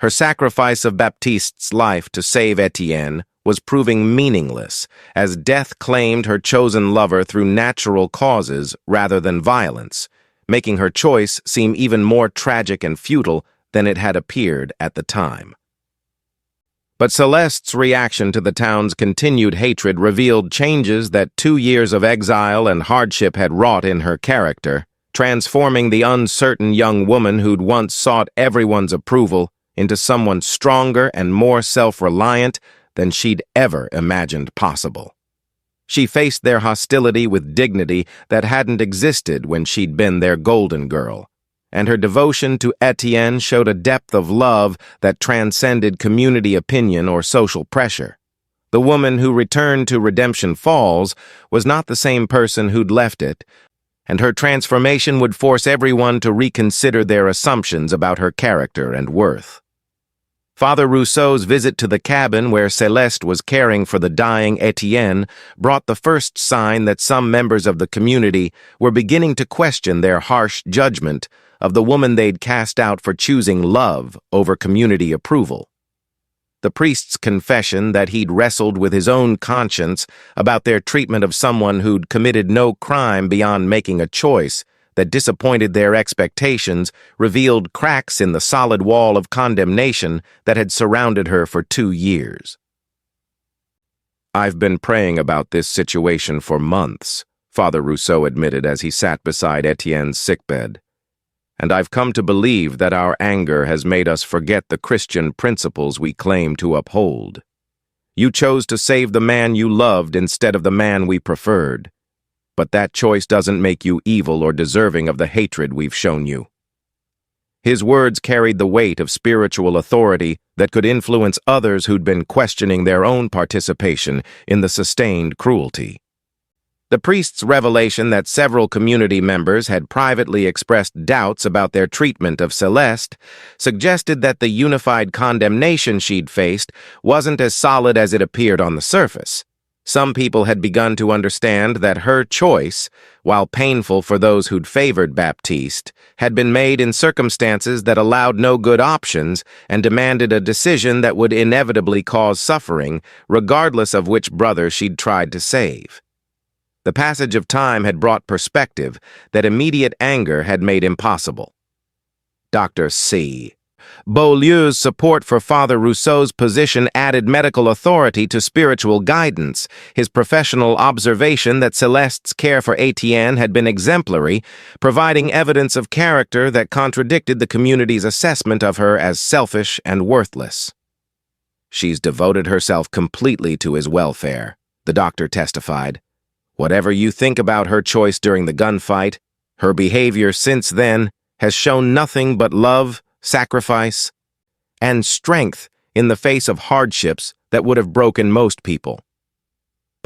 Her sacrifice of Baptiste's life to save Étienne was proving meaningless, as death claimed her chosen lover through natural causes rather than violence, making her choice seem even more tragic and futile than it had appeared at the time. But Céleste's reaction to the town's continued hatred revealed changes that 2 years of exile and hardship had wrought in her character, transforming the uncertain young woman who'd once sought everyone's approval into someone stronger and more self-reliant than she'd ever imagined possible. She faced their hostility with dignity that hadn't existed when she'd been their golden girl, and her devotion to Étienne showed a depth of love that transcended community opinion or social pressure. The woman who returned to Redemption Falls was not the same person who'd left it, and her transformation would force everyone to reconsider their assumptions about her character and worth. Father Rousseau's visit to the cabin where Céleste was caring for the dying Étienne brought the first sign that some members of the community were beginning to question their harsh judgment of the woman they'd cast out for choosing love over community approval. The priest's confession that he'd wrestled with his own conscience about their treatment of someone who'd committed no crime beyond making a choice that disappointed their expectations revealed cracks in the solid wall of condemnation that had surrounded her for 2 years. "I've been praying about this situation for months," Father Rousseau admitted as he sat beside Étienne's sickbed. "And I've come to believe that our anger has made us forget the Christian principles we claim to uphold. You chose to save the man you loved instead of the man we preferred. But that choice doesn't make you evil or deserving of the hatred we've shown you." His words carried the weight of spiritual authority that could influence others who'd been questioning their own participation in the sustained cruelty. The priest's revelation that several community members had privately expressed doubts about their treatment of Céleste suggested that the unified condemnation she'd faced wasn't as solid as it appeared on the surface. Some people had begun to understand that her choice, while painful for those who'd favored Baptiste, had been made in circumstances that allowed no good options and demanded a decision that would inevitably cause suffering, regardless of which brother she'd tried to save. The passage of time had brought perspective that immediate anger had made impossible. Dr. C. Beaulieu's support for Father Rousseau's position added medical authority to spiritual guidance. His professional observation that Céleste's care for Étienne had been exemplary, providing evidence of character that contradicted the community's assessment of her as selfish and worthless. "She's devoted herself completely to his welfare," the doctor testified. "Whatever you think about her choice during the gunfight, her behavior since then has shown nothing but love, sacrifice, and strength in the face of hardships that would have broken most people."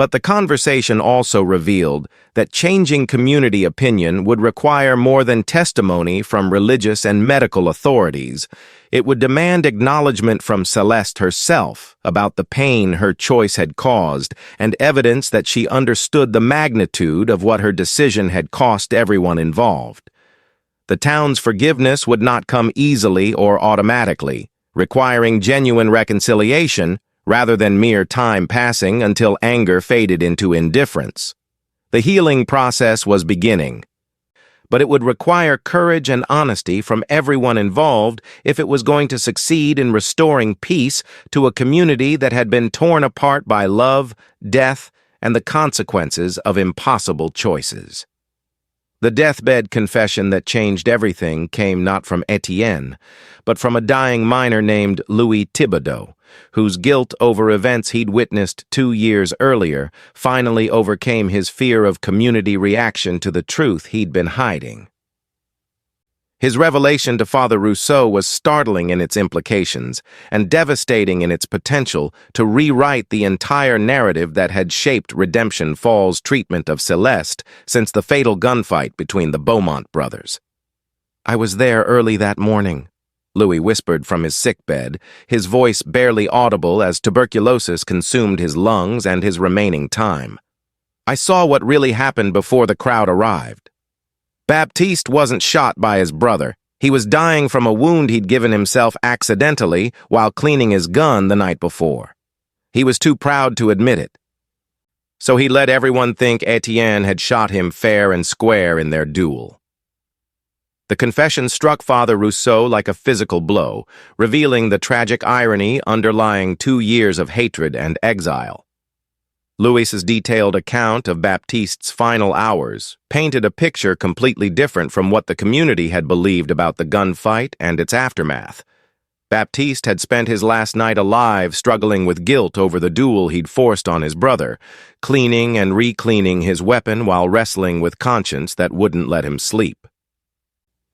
But the conversation also revealed that changing community opinion would require more than testimony from religious and medical authorities. It would demand acknowledgement from Céleste herself about the pain her choice had caused and evidence that she understood the magnitude of what her decision had cost everyone involved. The town's forgiveness would not come easily or automatically, requiring genuine reconciliation rather than mere time passing until anger faded into indifference. The healing process was beginning, but it would require courage and honesty from everyone involved if it was going to succeed in restoring peace to a community that had been torn apart by love, death, and the consequences of impossible choices. The deathbed confession that changed everything came not from Étienne, but from a dying miner named Louis Thibodeau, whose guilt over events he'd witnessed 2 years earlier finally overcame his fear of community reaction to the truth he'd been hiding. His revelation to Father Rousseau was startling in its implications and devastating in its potential to rewrite the entire narrative that had shaped Redemption Fall's treatment of Céleste since the fatal gunfight between the Beaumont brothers. "I was there early that morning," Louis whispered from his sickbed, his voice barely audible as tuberculosis consumed his lungs and his remaining time. "I saw what really happened before the crowd arrived. Baptiste wasn't shot by his brother. He was dying from a wound he'd given himself accidentally while cleaning his gun the night before. He was too proud to admit it. So he let everyone think Étienne had shot him fair and square in their duel." The confession struck Father Rousseau like a physical blow, revealing the tragic irony underlying 2 years of hatred and exile. Louis's detailed account of Baptiste's final hours painted a picture completely different from what the community had believed about the gunfight and its aftermath. Baptiste had spent his last night alive struggling with guilt over the duel he'd forced on his brother, cleaning and re-cleaning his weapon while wrestling with conscience that wouldn't let him sleep.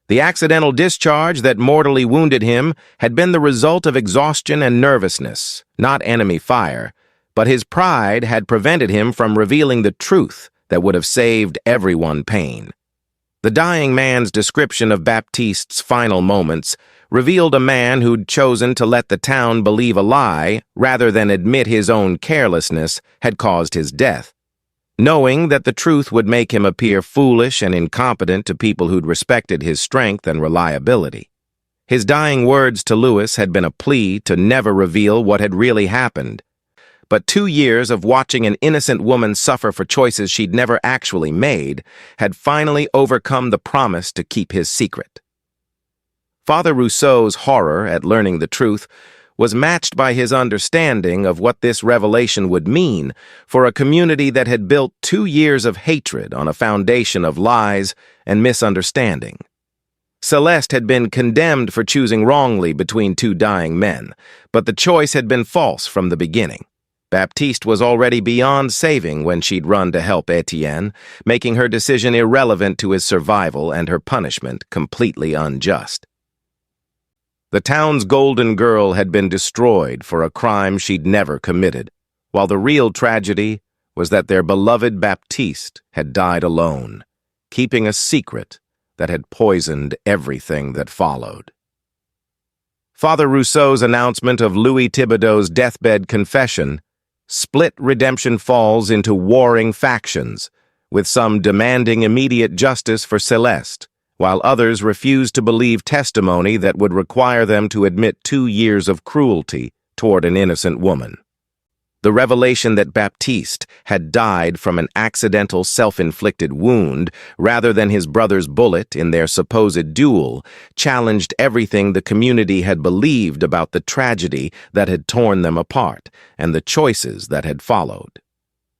The accidental discharge that mortally wounded him had been the result of exhaustion and nervousness, not enemy fire, but his pride had prevented him from revealing the truth that would have saved everyone pain. The dying man's description of Baptiste's final moments revealed a man who'd chosen to let the town believe a lie rather than admit his own carelessness had caused his death, knowing that the truth would make him appear foolish and incompetent to people who'd respected his strength and reliability. His dying words to Louis had been a plea to never reveal what had really happened. But 2 years of watching an innocent woman suffer for choices she'd never actually made had finally overcome the promise to keep his secret. Father Rousseau's horror at learning the truth was matched by his understanding of what this revelation would mean for a community that had built 2 years of hatred on a foundation of lies and misunderstanding. Céleste had been condemned for choosing wrongly between 2 dying men, but the choice had been false from the beginning. Baptiste was already beyond saving when she'd run to help Étienne, making her decision irrelevant to his survival and her punishment completely unjust. The town's golden girl had been destroyed for a crime she'd never committed, while the real tragedy was that their beloved Baptiste had died alone, keeping a secret that had poisoned everything that followed. Father Rousseau's announcement of Louis Thibodeau's deathbed confession split Redemption Falls into warring factions, with some demanding immediate justice for Céleste, while others refused to believe testimony that would require them to admit 2 years of cruelty toward an innocent woman. The revelation that Baptiste had died from an accidental self-inflicted wound rather than his brother's bullet in their supposed duel challenged everything the community had believed about the tragedy that had torn them apart and the choices that had followed.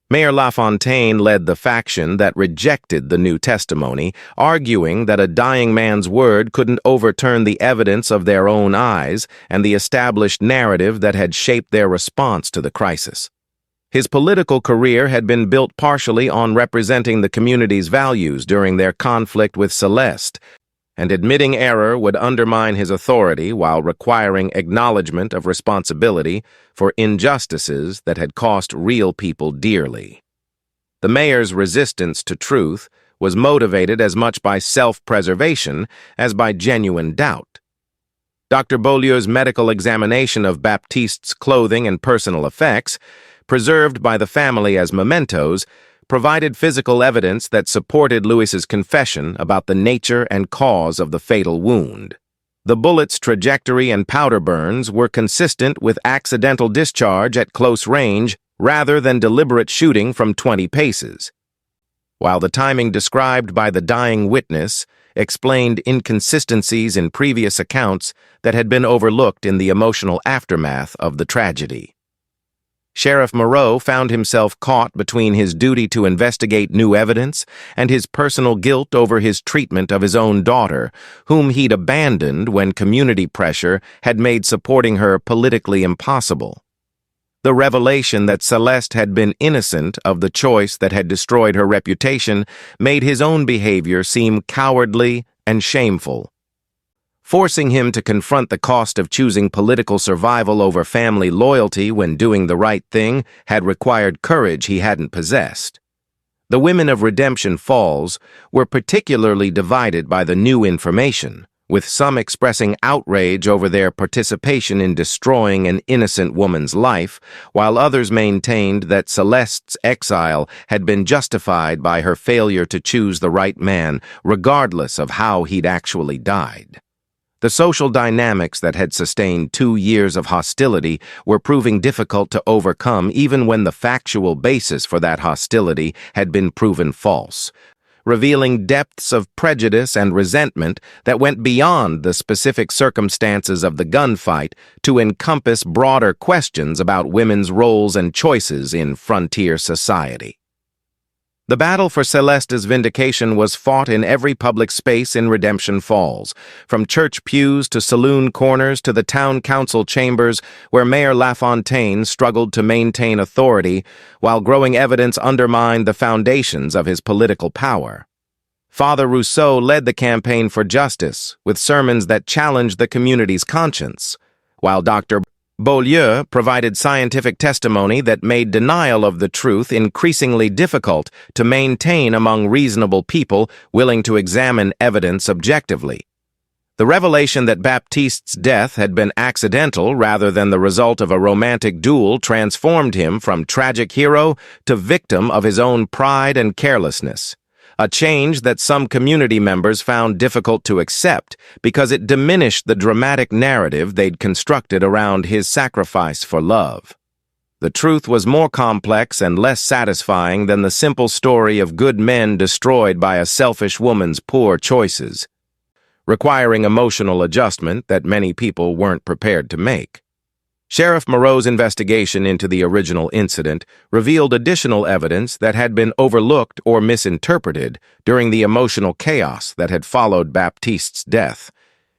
Mayor Lafontaine led the faction that rejected the new testimony, arguing that a dying man's word couldn't overturn the evidence of their own eyes and the established narrative that had shaped their response to the crisis. His political career had been built partially on representing the community's values during their conflict with Céleste, and admitting error would undermine his authority while requiring acknowledgement of responsibility for injustices that had cost real people dearly. The mayor's resistance to truth was motivated as much by self-preservation as by genuine doubt. Dr. Beaulieu's medical examination of Baptiste's clothing and personal effects, preserved by the family as mementos, provided physical evidence that supported Louis's confession about the nature and cause of the fatal wound. The bullet's trajectory and powder burns were consistent with accidental discharge at close range rather than deliberate shooting from 20 paces. While the timing described by the dying witness explained inconsistencies in previous accounts that had been overlooked in the emotional aftermath of the tragedy. Sheriff Moreau found himself caught between his duty to investigate new evidence and his personal guilt over his treatment of his own daughter, whom he'd abandoned when community pressure had made supporting her politically impossible. The revelation that Céleste had been innocent of the choice that had destroyed her reputation made his own behavior seem cowardly and shameful. Forcing him to confront the cost of choosing political survival over family loyalty when doing the right thing had required courage he hadn't possessed. The women of Redemption Falls were particularly divided by the new information, with some expressing outrage over their participation in destroying an innocent woman's life, while others maintained that Céleste's exile had been justified by her failure to choose the right man, regardless of how he'd actually died. The social dynamics that had sustained 2 years of hostility were proving difficult to overcome even when the factual basis for that hostility had been proven false, revealing depths of prejudice and resentment that went beyond the specific circumstances of the gunfight to encompass broader questions about women's roles and choices in frontier society. The battle for Céleste's vindication was fought in every public space in Redemption Falls, from church pews to saloon corners to the town council chambers where Mayor LaFontaine struggled to maintain authority while growing evidence undermined the foundations of his political power. Father Rousseau led the campaign for justice with sermons that challenged the community's conscience, while Dr. Beaulieu provided scientific testimony that made denial of the truth increasingly difficult to maintain among reasonable people willing to examine evidence objectively. The revelation that Baptiste's death had been accidental rather than the result of a romantic duel transformed him from tragic hero to victim of his own pride and carelessness. A change that some community members found difficult to accept because it diminished the dramatic narrative they'd constructed around his sacrifice for love. The truth was more complex and less satisfying than the simple story of good men destroyed by a selfish woman's poor choices, requiring emotional adjustment that many people weren't prepared to make. Sheriff Moreau's investigation into the original incident revealed additional evidence that had been overlooked or misinterpreted during the emotional chaos that had followed Baptiste's death,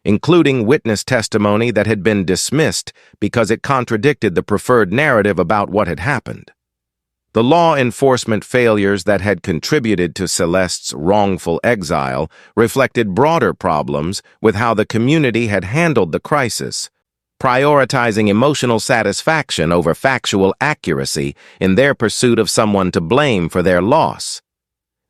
including witness testimony that had been dismissed because it contradicted the preferred narrative about what had happened. The law enforcement failures that had contributed to Céleste's wrongful exile reflected broader problems with how the community had handled the crisis, prioritizing emotional satisfaction over factual accuracy in their pursuit of someone to blame for their loss.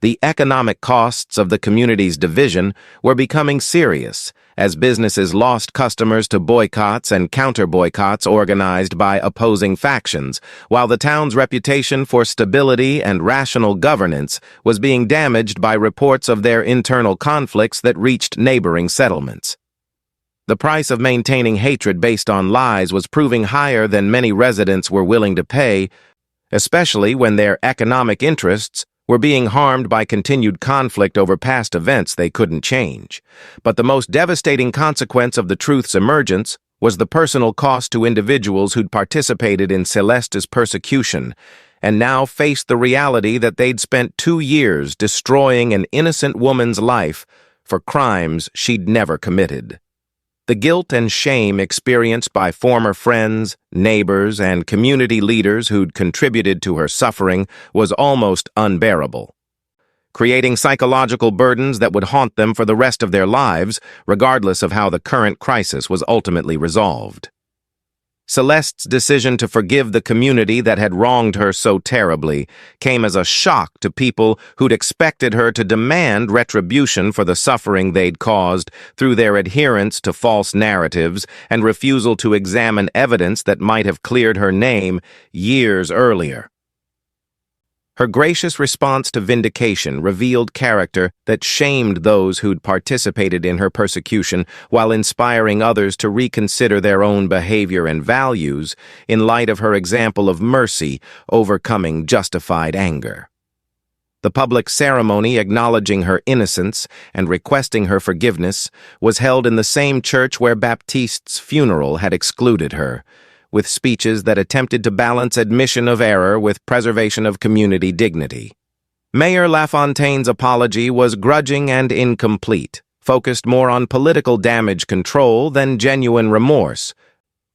The economic costs of the community's division were becoming serious as businesses lost customers to boycotts and counter-boycotts organized by opposing factions, while the town's reputation for stability and rational governance was being damaged by reports of their internal conflicts that reached neighboring settlements. The price of maintaining hatred based on lies was proving higher than many residents were willing to pay, especially when their economic interests were being harmed by continued conflict over past events they couldn't change. But the most devastating consequence of the truth's emergence was the personal cost to individuals who'd participated in Céleste's persecution and now faced the reality that they'd spent 2 years destroying an innocent woman's life for crimes she'd never committed. The guilt and shame experienced by former friends, neighbors, and community leaders who'd contributed to her suffering was almost unbearable. creating psychological burdens that would haunt them for the rest of their lives, regardless of how the current crisis was ultimately resolved. Celeste's decision to forgive the community that had wronged her so terribly came as a shock to people who'd expected her to demand retribution for the suffering they'd caused through their adherence to false narratives and refusal to examine evidence that might have cleared her name years earlier. Her gracious response to vindication revealed character that shamed those who'd participated in her persecution while inspiring others to reconsider their own behavior and values in light of her example of mercy overcoming justified anger. The public ceremony acknowledging her innocence and requesting her forgiveness was held in the same church where Baptiste's funeral had excluded her, with speeches that attempted to balance admission of error with preservation of community dignity. Mayor Lafontaine's apology was grudging and incomplete, focused more on political damage control than genuine remorse,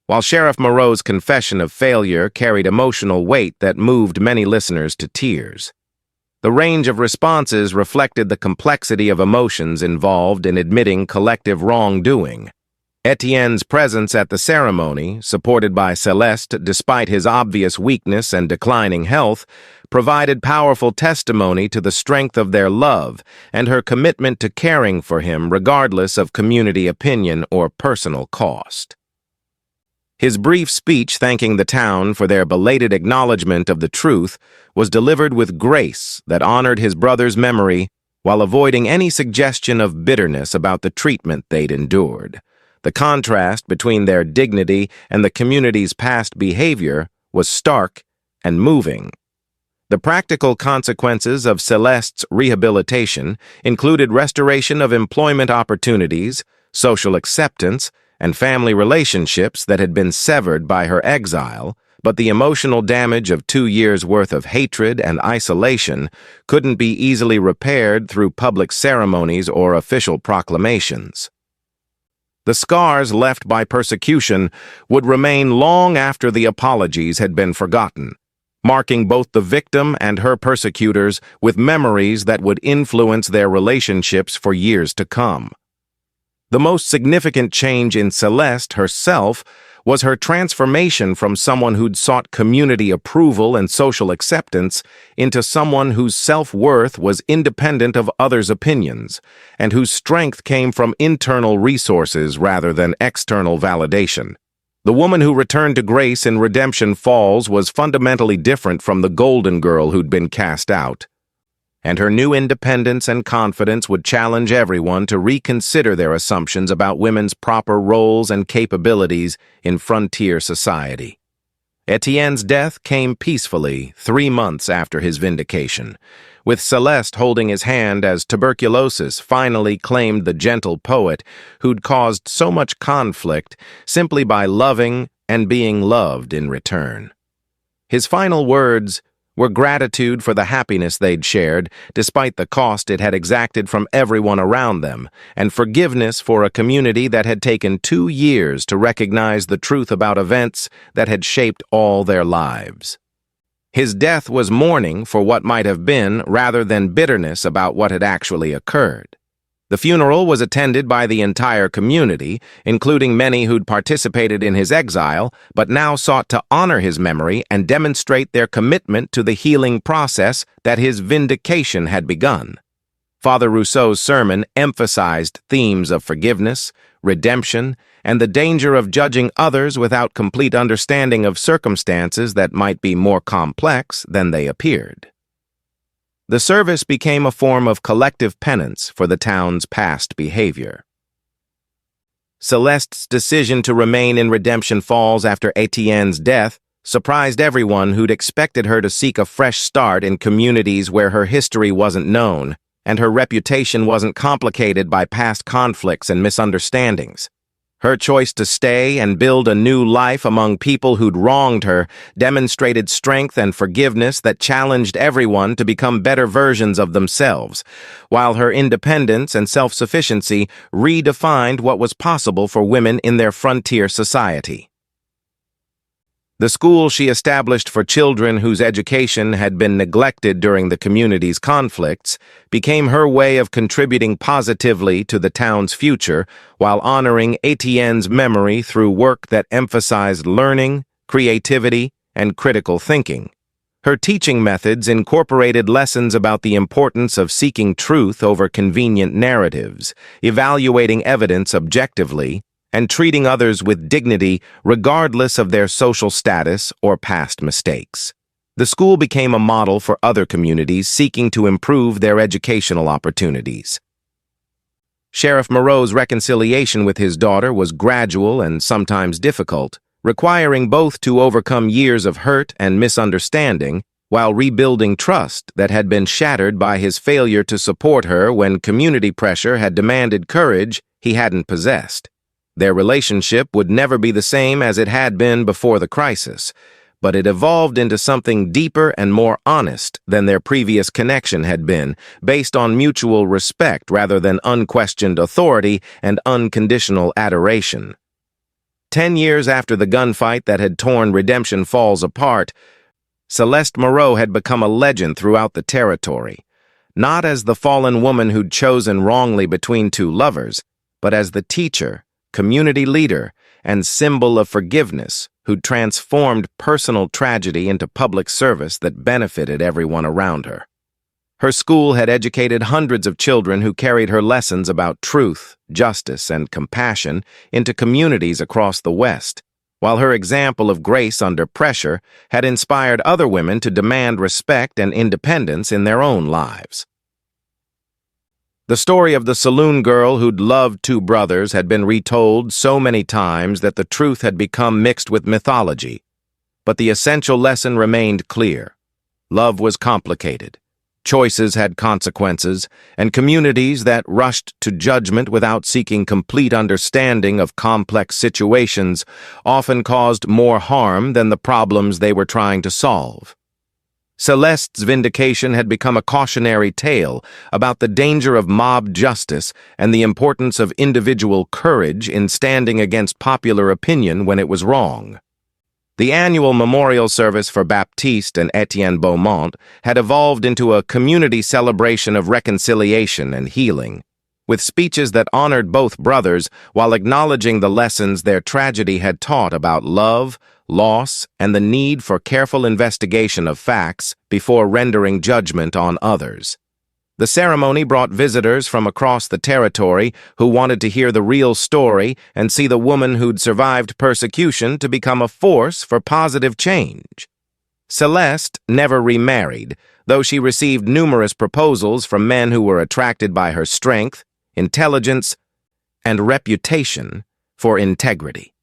while Sheriff Moreau's confession of failure carried emotional weight that moved many listeners to tears. The range of responses reflected the complexity of emotions involved in admitting collective wrongdoing. Étienne's presence at the ceremony, supported by Céleste despite his obvious weakness and declining health, provided powerful testimony to the strength of their love and her commitment to caring for him regardless of community opinion or personal cost. His brief speech thanking the town for their belated acknowledgement of the truth was delivered with grace that honored his brother's memory while avoiding any suggestion of bitterness about the treatment they'd endured. The contrast between their dignity and the community's past behavior was stark and moving. The practical consequences of Céleste's rehabilitation included restoration of employment opportunities, social acceptance, and family relationships that had been severed by her exile, but the emotional damage of 2 years' worth of hatred and isolation couldn't be easily repaired through public ceremonies or official proclamations. The scars left by persecution would remain long after the apologies had been forgotten, marking both the victim and her persecutors with memories that would influence their relationships for years to come. The most significant change in Céleste herself was her transformation from someone who'd sought community approval and social acceptance into someone whose self-worth was independent of others' opinions, and whose strength came from internal resources rather than external validation. The woman who returned to grace in Redemption Falls was fundamentally different from the golden girl who'd been cast out, and her new independence and confidence would challenge everyone to reconsider their assumptions about women's proper roles and capabilities in frontier society. Étienne's death came peacefully 3 months after his vindication, with Céleste holding his hand as tuberculosis finally claimed the gentle poet who'd caused so much conflict simply by loving and being loved in return. His final words were gratitude for the happiness they'd shared, despite the cost it had exacted from everyone around them, and forgiveness for a community that had taken 2 years to recognize the truth about events that had shaped all their lives. His death was mourning for what might have been rather than bitterness about what had actually occurred. The funeral was attended by the entire community, including many who'd participated in his exile, but now sought to honor his memory and demonstrate their commitment to the healing process that his vindication had begun. Father Rousseau's sermon emphasized themes of forgiveness, redemption, and the danger of judging others without complete understanding of circumstances that might be more complex than they appeared. The service became a form of collective penance for the town's past behavior. Céleste's decision to remain in Redemption Falls after Étienne's death surprised everyone who'd expected her to seek a fresh start in communities where her history wasn't known and her reputation wasn't complicated by past conflicts and misunderstandings. Her choice to stay and build a new life among people who'd wronged her demonstrated strength and forgiveness that challenged everyone to become better versions of themselves, while her independence and self-sufficiency redefined what was possible for women in their frontier society. The school she established for children whose education had been neglected during the community's conflicts became her way of contributing positively to the town's future while honoring Étienne's memory through work that emphasized learning, creativity, and critical thinking. Her teaching methods incorporated lessons about the importance of seeking truth over convenient narratives, evaluating evidence objectively, and treating others with dignity regardless of their social status or past mistakes. The school became a model for other communities seeking to improve their educational opportunities. Sheriff Moreau's reconciliation with his daughter was gradual and sometimes difficult, requiring both to overcome years of hurt and misunderstanding while rebuilding trust that had been shattered by his failure to support her when community pressure had demanded courage he hadn't possessed. Their relationship would never be the same as it had been before the crisis, but it evolved into something deeper and more honest than their previous connection had been, based on mutual respect rather than unquestioned authority and unconditional adoration. 10 years after the gunfight that had torn Redemption Falls apart, Céleste Moreau had become a legend throughout the territory, not as the fallen woman who'd chosen wrongly between two lovers, but as the teacher, community leader, and symbol of forgiveness who'd transformed personal tragedy into public service that benefited everyone around her. Her school had educated hundreds of children who carried her lessons about truth, justice, and compassion into communities across the West, while her example of grace under pressure had inspired other women to demand respect and independence in their own lives. The story of the saloon girl who'd loved two brothers had been retold so many times that the truth had become mixed with mythology. But the essential lesson remained clear. Love was complicated. Choices had consequences, and communities that rushed to judgment without seeking complete understanding of complex situations often caused more harm than the problems they were trying to solve. Céleste's vindication had become a cautionary tale about the danger of mob justice and the importance of individual courage in standing against popular opinion when it was wrong. The annual memorial service for Baptiste and Étienne Beaumont had evolved into a community celebration of reconciliation and healing, with speeches that honored both brothers while acknowledging the lessons their tragedy had taught about love, loss, and the need for careful investigation of facts before rendering judgment on others. The ceremony brought visitors from across the territory who wanted to hear the real story and see the woman who'd survived persecution to become a force for positive change. Céleste never remarried, though she received numerous proposals from men who were attracted by her strength, intelligence, and reputation for integrity.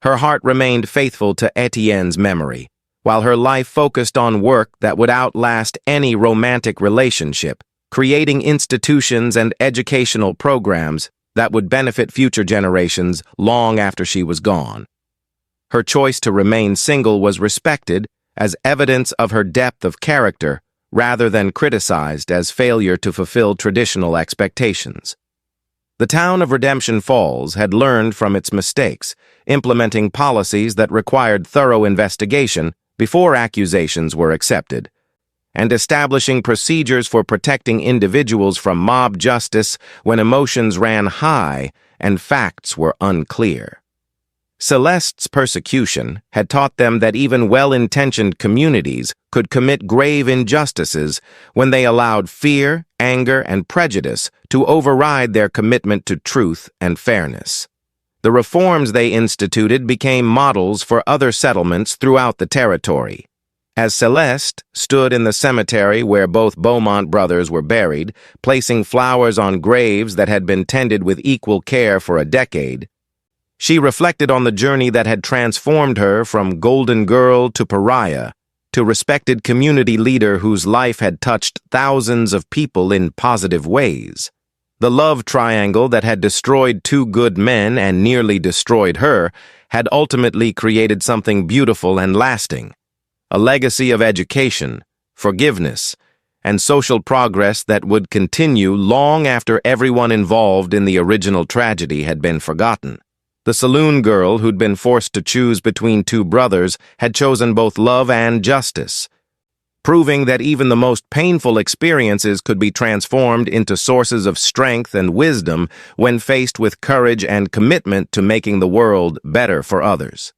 Her heart remained faithful to Étienne's memory, while her life focused on work that would outlast any romantic relationship, creating institutions and educational programs that would benefit future generations long after she was gone. Her choice to remain single was respected as evidence of her depth of character rather than criticized as failure to fulfill traditional expectations. The town of Redemption Falls had learned from its mistakes, implementing policies that required thorough investigation before accusations were accepted, and establishing procedures for protecting individuals from mob justice when emotions ran high and facts were unclear. Céleste's persecution had taught them that even well-intentioned communities could commit grave injustices when they allowed fear, anger, and prejudice to override their commitment to truth and fairness. The reforms they instituted became models for other settlements throughout the territory. As Céleste stood in the cemetery where both Beaumont brothers were buried, placing flowers on graves that had been tended with equal care for a decade, she reflected on the journey that had transformed her from golden girl to pariah, to respected community leader whose life had touched thousands of people in positive ways. The love triangle that had destroyed two good men and nearly destroyed her had ultimately created something beautiful and lasting, a legacy of education, forgiveness, and social progress that would continue long after everyone involved in the original tragedy had been forgotten. The saloon girl who'd been forced to choose between two brothers had chosen both love and justice, proving that even the most painful experiences could be transformed into sources of strength and wisdom when faced with courage and commitment to making the world better for others.